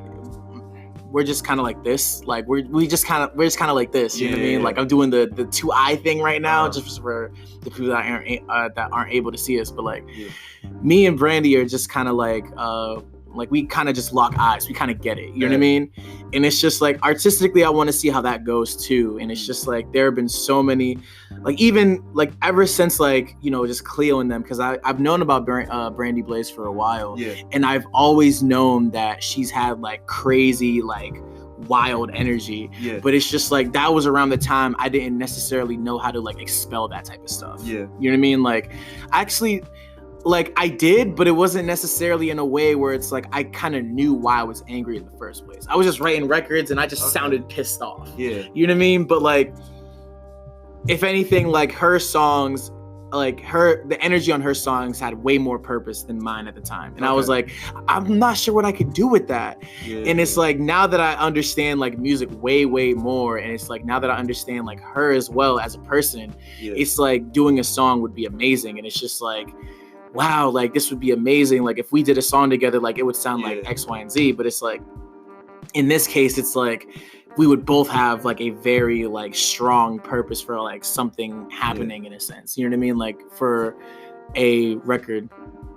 we're just kind of like this. Like we're just kind of like this. You know what I mean? Like I'm doing the 2-eye thing right now, just for the people that aren't able to see us. But like me and Brandy are just kind of like we kind of just lock eyes. We kind of get it. You know what I mean? And it's just like artistically, I want to see how that goes too. And it's just like there have been so many, like even like ever since like, you know, just Cleo and them, because I've known about Brandy Blaze for a while. Yeah. And I've always known that she's had like crazy, like wild energy. Yeah. But it's just like that was around the time I didn't necessarily know how to like expel that type of stuff. Yeah. You know what I mean? Like actually, like I did, but it wasn't necessarily in a way where it's like I kind of knew why I was angry in the first place. I was just writing records and I just sounded pissed off. Yeah. You know what I mean? But like, if anything, like her songs, like the energy on her songs had way more purpose than mine at the time. And I was like, I'm not sure what I could do with that. Yeah, and it's like, now that I understand like music way, way more. And it's like, now that I understand like her as well as a person, it's like doing a song would be amazing. And it's just like, wow, like this would be amazing. Like if we did a song together, like it would sound like X, Y, and Z. But it's like, in this case, it's like we would both have like a very like strong purpose for like something happening in a sense. You know what I mean? Like for a record,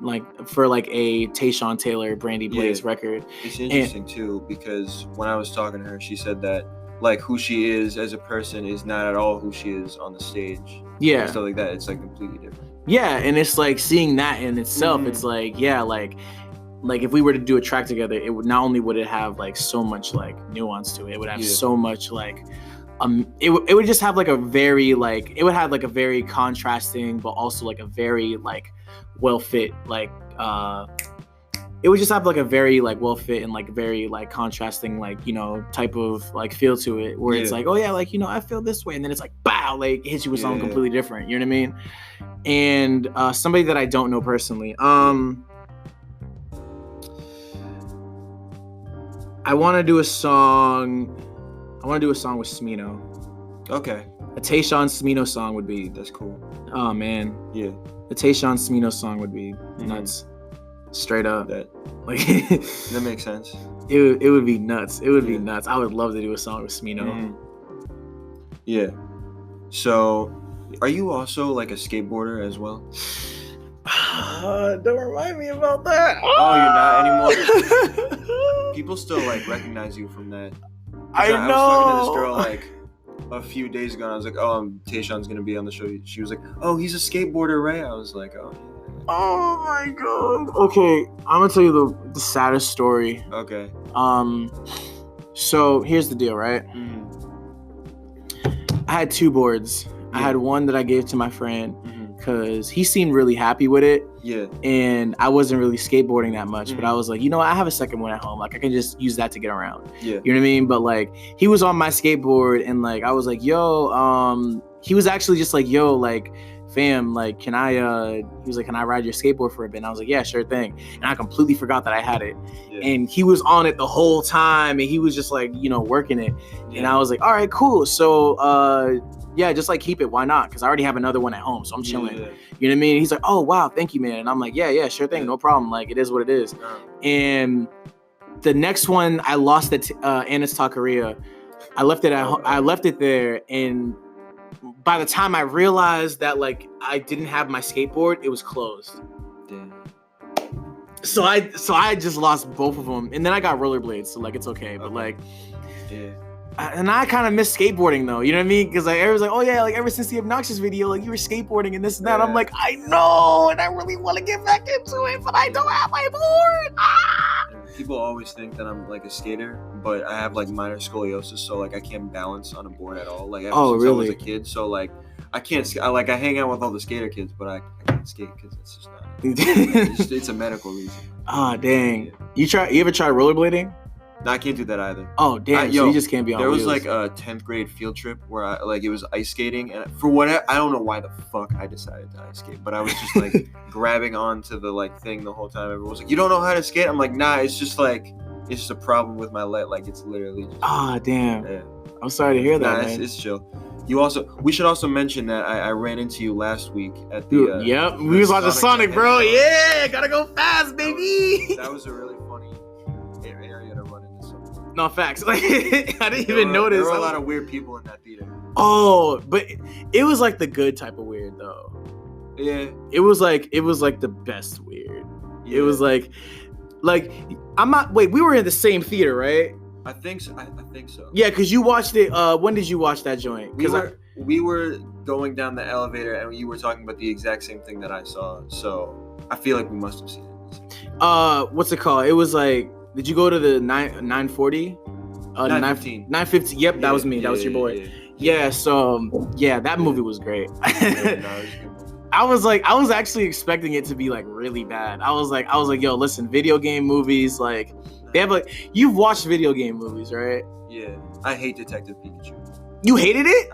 like for like a Tashawn Taylor, Brandy Blaze record. It's interesting too, because when I was talking to her, she said that like who she is as a person is not at all who she is on the stage. Yeah. And stuff like that. It's like completely different. Yeah, and it's like seeing that in itself, it's like, like if we were to do a track together, it would not only would it have like so much like nuance to it, it would have so much like it would just have like a very like it would have like a very contrasting but also like a very like well fit like it would just have like a very like well fit and like very like contrasting like, you know, type of like feel to it where it's like, oh yeah, like, you know, I feel this way, and then it's like bow, like it hits you with something completely different. You know what I mean? And somebody that I don't know personally, I want to do a song with Smino. Okay. A Tashawn Smino song would be. That's cool. Oh man. Yeah. A Tashawn Smino song would be nuts. Straight up. That makes sense. It would be nuts. It would be nuts. I would love to do a song with Smino. Yeah. So, are you also like a skateboarder as well? Don't remind me about that. Oh, you're not anymore? People still like recognize you from that. I know. I was talking to this girl like a few days ago and I was like, oh, Tashawn's gonna be on the show. She was like, oh, he's a skateboarder, right? I was like, oh. Oh my god. Okay, I'm gonna tell you the saddest story. Okay. So here's the deal, right? I had 2 boards. I had one that I gave to my friend because he seemed really happy with it. Yeah. And I wasn't really skateboarding that much, but I was like, you know what? I have a second one at home. Like I can just use that to get around. Yeah. You know what I mean? But like he was on my skateboard and like I was like, yo, he was actually just like, yo, like, fam, like, he was like, can I ride your skateboard for a bit? And I was like, yeah, sure thing. And I completely forgot that I had it. Yeah. And he was on it the whole time and he was just like, you know, working it. Yeah. And I was like, all right, cool. So, yeah, just like keep it. Why not? Because I already have another one at home. So I'm chilling. Yeah. You know what I mean? And he's like, oh, wow, thank you, man. And I'm like, yeah, sure thing. No problem. Like, it is what it is. And the next one I lost at Anna's Taqueria. I left it there. And by the time I realized that like I didn't have my skateboard, it was closed. Damn. So I just lost both of them, and then I got rollerblades, so like it's okay. But like, yeah. And I kind of miss skateboarding though, you know what I mean? Because like everyone's like, oh yeah, like ever since the Obnoxious video, like you were skateboarding and this and that. I'm like, I know, and I really want to get back into it, but I don't have my board. People always think that I'm like a skater, but I have like minor scoliosis, so like I can't balance on a board at all. Like ever since I was a kid, so like I can't. I hang out with all the skater kids, but I can't skate because it's just not. It's a medical reason. Ah, dang. Yeah. You ever try rollerblading? No, I can't do that either. Oh damn! So you just can't be on. There wheels. was like a 10th grade field trip where it was ice skating, and for what I don't know why the fuck I decided to ice skate, but I was just like grabbing onto the like thing the whole time. Everyone was like, "You don't know how to skate?" I'm like, "Nah, it's just a problem with my leg. Like it's literally just." Ah, damn. Yeah. I'm sorry to hear that, man. It's chill. We should also mention that I ran into you last week at the. Dude, yep, we was watching Sonic, bro. Yeah, gotta go fast, baby. That was a really funny area to run into something. No, facts. Like I didn't even notice. There were a lot of weird people in that theater. Oh, but it was like the good type of weird though. Yeah. It was like the best weird. Yeah. It was like I'm not. Wait, we were in the same theater, right? I think so. I think so. Yeah, because you watched it. When did you watch that joint? We were going down the elevator and you were talking about the exact same thing that I saw. So I feel like we must have seen it. What's it called? It was like, did you go to the 940? 915. 950. Yep, yeah, that was me. That was your boy. Yeah. So that movie was great. It was good. I was actually expecting it to be like really bad. I was like, yo, listen, video game movies, like they have you've watched video game movies, right? Yeah. I hate Detective Pikachu. You hated it?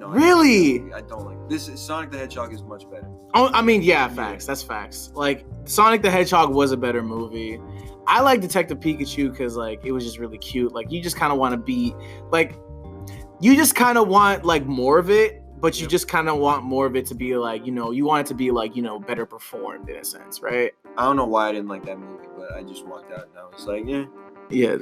Really? I don't like this. Sonic the Hedgehog is much better. Oh, I mean, yeah, facts. Yeah. That's facts. Like Sonic the Hedgehog was a better movie. I like Detective Pikachu because like it was just really cute. Like you just kind of want to be like, you just kind of want like more of it. But you just kind of want more of it to be like, you want it to be like, better performed in a sense, right? I don't know why I didn't like that movie, but I just walked out and I was like, yeah. Yeah.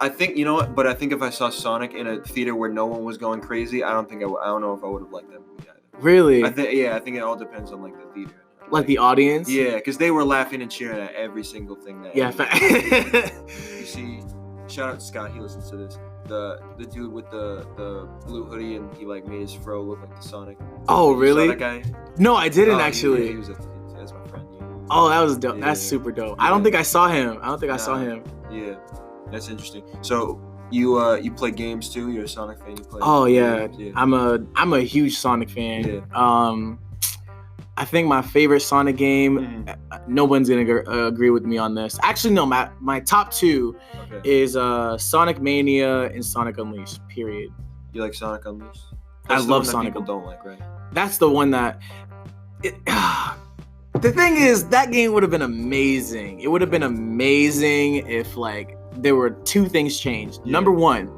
I think, but I think if I saw Sonic in a theater where no one was going crazy, I don't know if I would have liked that movie either. Really? I think it all depends on like the theater. Like the audience? Yeah, because they were laughing and cheering at every single thing that you see, shout out to Scott, he listens to this. The dude with the blue hoodie and he like made his fro look like the Sonic. Oh, really? Saw that guy? No, I didn't actually. That's my friend. Yeah. Oh, that was dope. Yeah, that's super dope. Yeah. I don't think I saw him. I saw him. Yeah, that's interesting. So you play games too? You're a Sonic fan? You play? Oh yeah. I'm a huge Sonic fan. Yeah. I think my favorite Sonic game, no one's going to agree with me on this. Actually, no, my top two is Sonic Mania and Sonic Unleashed, period. You like Sonic Unleashed? I love Sonic. People don't like, right? That's the one that... the thing is, that game would have been amazing. It would have been amazing if, like, there were two things changed. Yeah. Number one,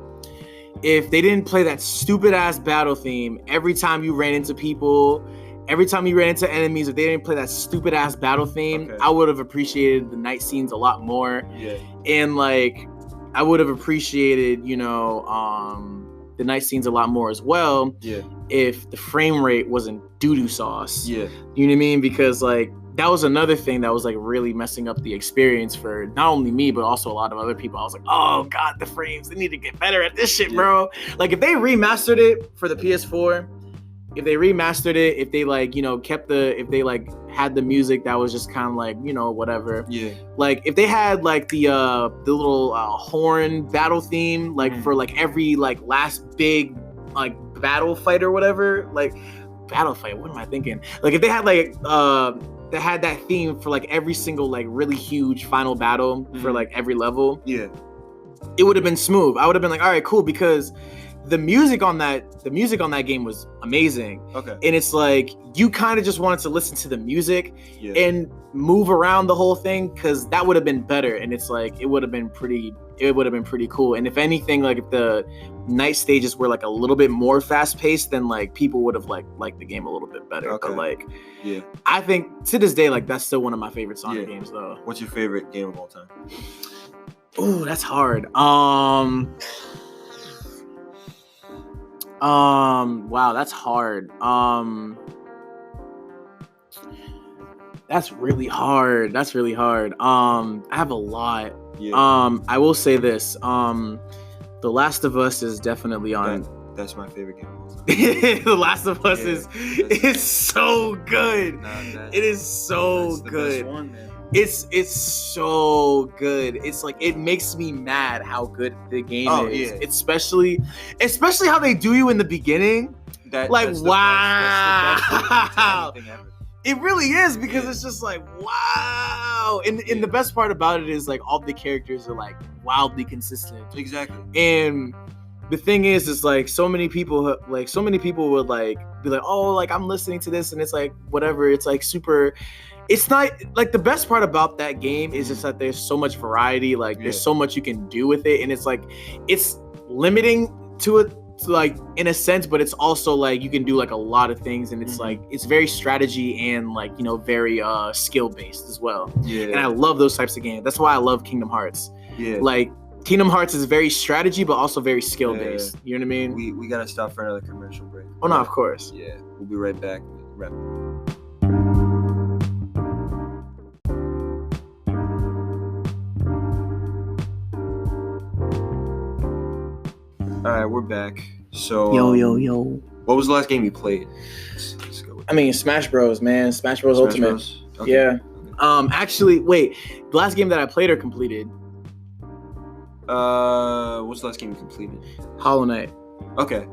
if they didn't play that stupid-ass battle theme every time you ran into people... Every time you ran into enemies, if they didn't play that stupid ass battle theme, I would have appreciated the night scenes a lot more. Yeah. And like, I would have appreciated, the night scenes a lot more as well. Yeah. If the frame rate wasn't doo-doo sauce. Yeah. You know what I mean? Because like, that was another thing that was like really messing up the experience for not only me, but also a lot of other people. I was like, oh God, the frames, they need to get better at this shit, bro. Like if they remastered it for the PS4, if they remastered it, if they like, if they like had the music that was just kind of like, whatever. Yeah. Like if they had like the little horn battle theme, like for like every like last big like battle fight or whatever, like battle fight. What am I thinking? Like if they had like they had that theme for like every single like really huge final battle for like every level. Yeah. It would have been smooth. I would have been like, all right, cool, because the music on that game was amazing. Okay. And it's like you kind of just wanted to listen to the music and move around the whole thing because that would have been better. And it's like it would have been pretty cool. And if anything, like if the night stages were like a little bit more fast paced, then like people would have liked the game a little bit better. Okay. But like I think to this day, like that's still one of my favorite Sonic games though. What's your favorite game of all time? Ooh, that's hard. Wow, that's hard. That's really hard. I have a lot. Yeah. I will say this. The Last of Us is definitely on. That's my favorite game of all time. The Last of Us is so good. It is so good. The best one, man. It's so good. It's like it makes me mad how good the game is. Yeah. Especially how they do you in the beginning. Wow. It really is, because it's just like, wow. And the best part about it is like all the characters are like wildly consistent. Exactly. And the thing is like so many people would like be like, oh, like I'm listening to this and it's like whatever. It's like super. It's not like the best part about that game is just that there's so much variety. Like there's so much you can do with it, and it's like it's limiting to it. Like in a sense, but it's also like you can do like a lot of things, and it's like it's very strategy and like, you know, very skill based as well. And I love those types of games. That's why I love Kingdom Hearts. Like Kingdom Hearts is very strategy but also very skill based. You know what I mean? We gotta stop for another commercial break. Oh no, of course. We'll be right back. All right, we're back. So yo. What was the last game you played? Let's go with I mean, Smash Bros, man. Smash Bros Ultimate. Bros? Okay. Yeah. Actually, wait. The last game that I played or completed? What's the last game you completed? Hollow Knight. Okay.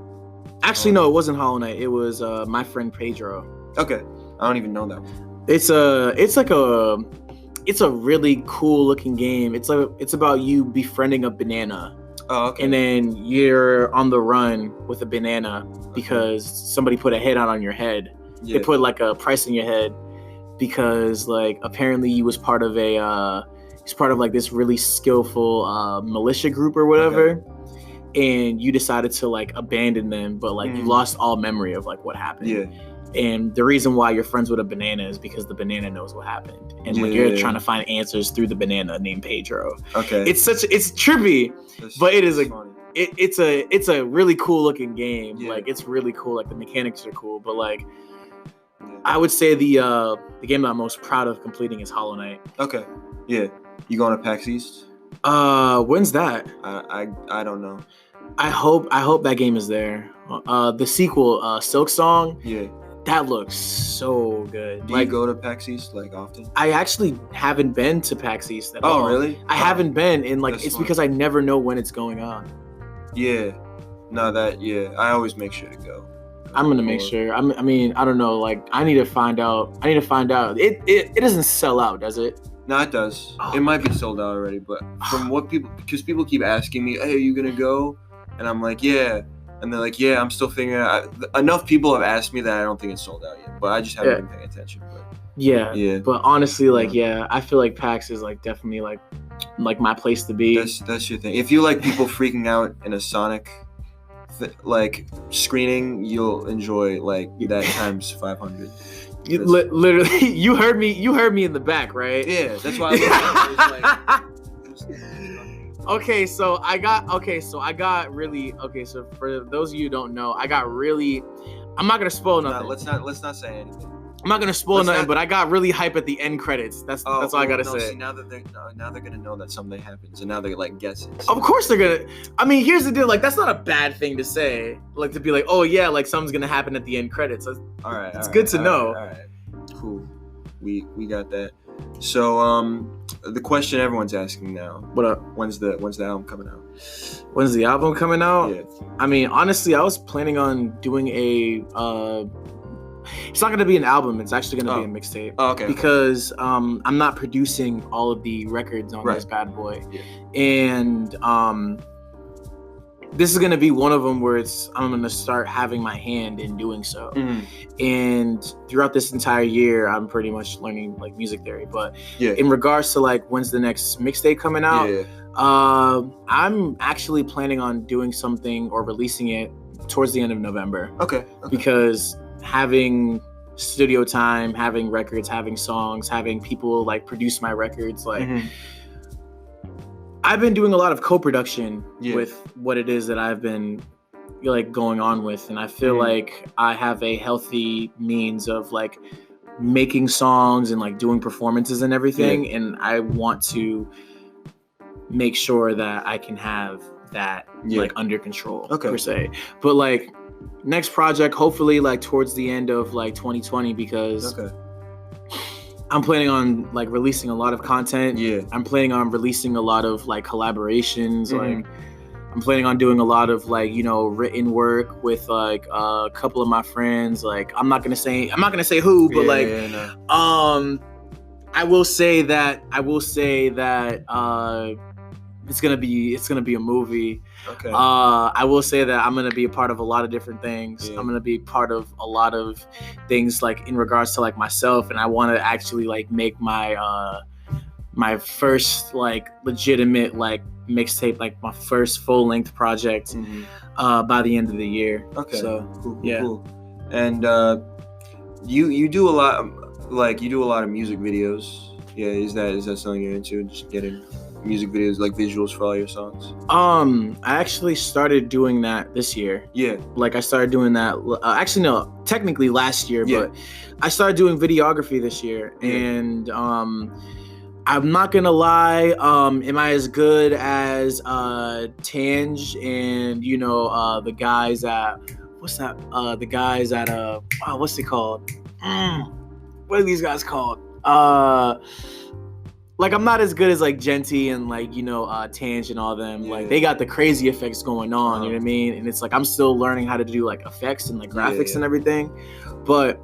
Actually, no, it wasn't Hollow Knight. It was My Friend Pedro. Okay. I don't even know that one. It's a really cool looking game. It's about you befriending a banana. Oh, okay. And then you're on the run with a banana because somebody put a hit on your head. They put like a price on your head because like apparently you was part of like this really skillful militia group or whatever. Okay. And you decided to like abandon them, but like you lost all memory of like what happened. Yeah. And the reason why you're friends with a banana is because the banana knows what happened. And like you're trying to find answers through the banana named Pedro. Okay. It's trippy, but it is it's a really cool looking game. Yeah. Like it's really cool. Like the mechanics are cool, but like I would say the game that I'm most proud of completing is Hollow Knight. Okay. Yeah. You going to PAX East? When's that? I don't know. I hope that game is there. The sequel, Silk Song. Yeah. That looks so good. Do you go to PAX East like often? I actually haven't been to PAX East at all. Oh, really? I haven't been, and like it's because I never know when it's going on. Yeah. No, I always make sure to go. I'm gonna make sure. I mean, I don't know. Like, I need to find out. It doesn't sell out, does it? No, it does. Oh, it might be sold out already, but from what because people keep asking me, "Hey, are you gonna go?" And I'm like, "Yeah." And they're like, yeah, I'm still figuring out. Enough people have asked me that I don't think it's sold out yet, but I just haven't been paying attention. But yeah. But honestly, like, I feel like PAX is like definitely like my place to be. That's your thing. If you like people freaking out in a Sonic like screening, you'll enjoy like that times 500. Literally, you heard me in the back, right? Yeah, that's why I looked at it. Okay, so for those of you who don't know, I'm not gonna spoil nothing. No, let's not say anything. I'm not gonna spoil nothing, but I got really hype at the end credits. That's all I gotta say. See, now they're gonna know that something happens, and now they're like guessing. So. Of course they're gonna. I mean, here's the deal. Like, that's not a bad thing to say. Like, to be like, oh yeah, like something's gonna happen at the end credits. All right. It's good to know. All right. Cool. We got that. So the question everyone's asking now. What up? When's the album coming out? When's the album coming out? Yeah. I mean, honestly, I was planning on doing a it's not going to be an album. It's actually going to be a mixtape. Oh, okay. Because I'm not producing all of the records on this bad boy. Yeah. And this is going to be one of them where I'm going to start having my hand in doing so. Mm-hmm. And throughout this entire year, I'm pretty much learning like music theory. But in regards to like when's the next mixtape coming out, I'm actually planning on doing something or releasing it towards the end of November. Okay. Because having studio time, having records, having songs, having people like produce my records, like I've been doing a lot of co-production with what it is that I've been like going on with, and I feel like I have a healthy means of like making songs and like doing performances and everything, and I want to make sure that I can have that like under control per se. But like next project, hopefully like towards the end of like 2020, because I'm planning on like releasing a lot of content. Yeah. I'm planning on releasing a lot of like collaborations. Like I'm planning on doing a lot of like, you know, written work with like a couple of my friends. Like I'm not gonna say who, but I will say that it's gonna be a movie. Okay. I will say that I'm gonna be a part of a lot of different things. I'm gonna be part of a lot of things like in regards to like myself, and I want to actually like make my my first like legitimate like mixtape, like my first full length project by the end of the year. Okay. So cool. And you do a lot of music videos. Yeah, is that something you're into? Just getting music videos, like visuals for all your songs? I actually started doing that this year. Yeah. Like I started doing that. Actually, no, technically last year, but I started doing videography this year, and I'm not gonna lie. Am I as good as Tange and you know the guys at what's that? The guys at what's it called? What are these guys called? Like I'm not as good as like Genty and like you know Tange and all them. Yeah. Like they got the crazy effects going on. You know what I mean? And it's like I'm still learning how to do like effects and like graphics and everything. But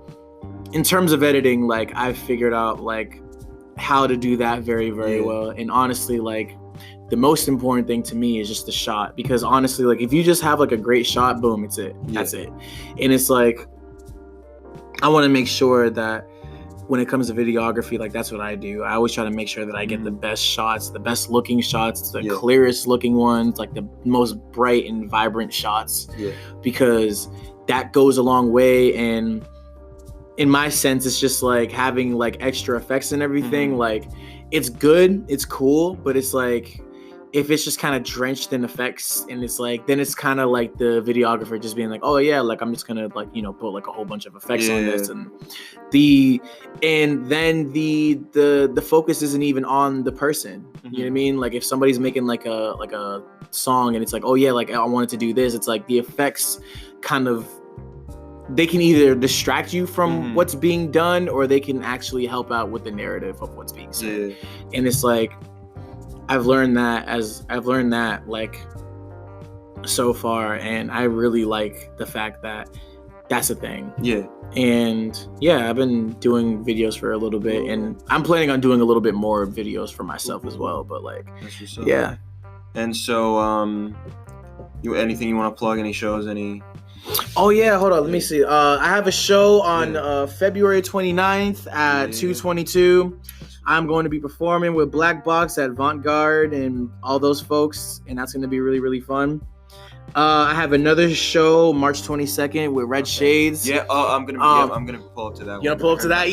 in terms of editing, like I've figured out like how to do that very, very well. And honestly, like the most important thing to me is just the shot, because honestly, like if you just have like a great shot, boom, it's it. That's it. And it's like I want to make sure that when it comes to videography, like that's what I do. I always try to make sure that I get the best shots, the best looking shots, the clearest looking ones, like the most bright and vibrant shots, because that goes a long way. And in my sense, it's just like having like extra effects and everything. Like it's good, it's cool, but it's like if it's just kind of drenched in effects, and it's like then it's kind of like the videographer just being like, oh yeah, like I'm just gonna like you know put like a whole bunch of effects on this, and then the focus isn't even on the person. You know what I mean? Like if somebody's making like a song and it's like, oh yeah, like I wanted to do this, it's like the effects kind of, they can either distract you from what's being done, or they can actually help out with the narrative of what's being said. And it's like I've learned that like so far, and I really like the fact that that's a thing. And I've been doing videos for a little bit, and I'm planning on doing a little bit more videos for myself as well. But like And so anything you want to plug? Any shows? Any? Oh yeah, hold on, let me see. I have a show on February 29th at 2:22. I'm going to be performing with Black Box at Vanguard and all those folks, and that's going to be really, really fun. I have another show March 22nd with Red Shades. I'm gonna pull up to that. You gonna pull up to that?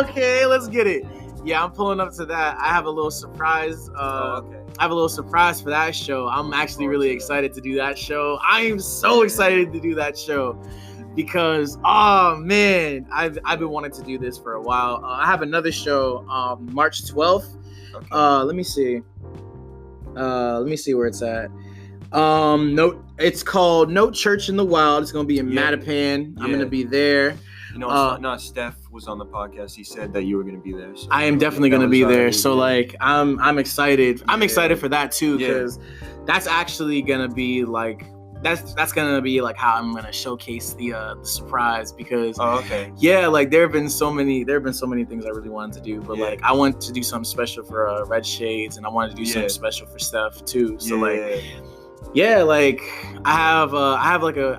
Okay, let's get it. I'm pulling up to that. I have a little surprise. I have a little surprise for that show. I'm actually really excited to do that show. I am so excited to do that show because, oh man, I've been wanting to do this for a while. I have another show March 12th. Let me see. Let me see where it's at. It's called No Church in the Wild. It's gonna be in Mattapan. I'm gonna be there. You know, Steph was on the podcast. He said that you were gonna be there. So I am definitely gonna be there. So like, I'm excited. I'm excited for that too, because that's actually gonna be like that's gonna be like how I'm gonna showcase the surprise, because like there have been so many things I really wanted to do, but like I want to do something special for Red Shades, and I wanted to do something special for Steph too. So like I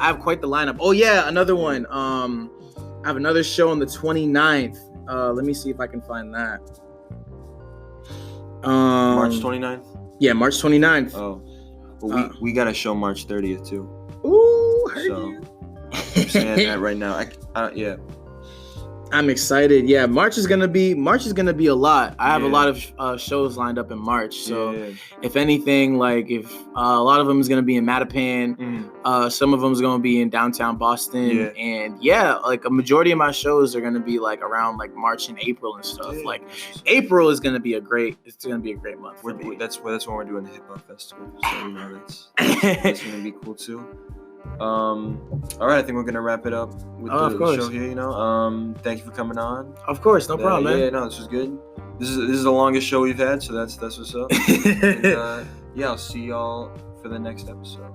have quite the lineup. Oh yeah, another one. I have another show on the 29th. Let me see if I can find that. March 29th? Yeah, March 29th. Oh. Well, we got a show March 30th too. Ooh, heard you. I'm saying that right now. I'm excited. Yeah, March is gonna be a lot. I have a lot of shows lined up in March. So if anything, like if a lot of them is gonna be in Mattapan, some of them is gonna be in downtown Boston, and like a majority of my shows are gonna be like around like March and April and stuff. Like April is gonna be a great month for me. That's when we're doing the hip hop festival. So you know that's gonna be cool too. All right, I think we're gonna wrap it up with the show here. You know, thank you for coming on. Of course, no problem, man. Yeah, no, this was good. This is the longest show we've had, so that's what's up. And, yeah, I'll see y'all for the next episode.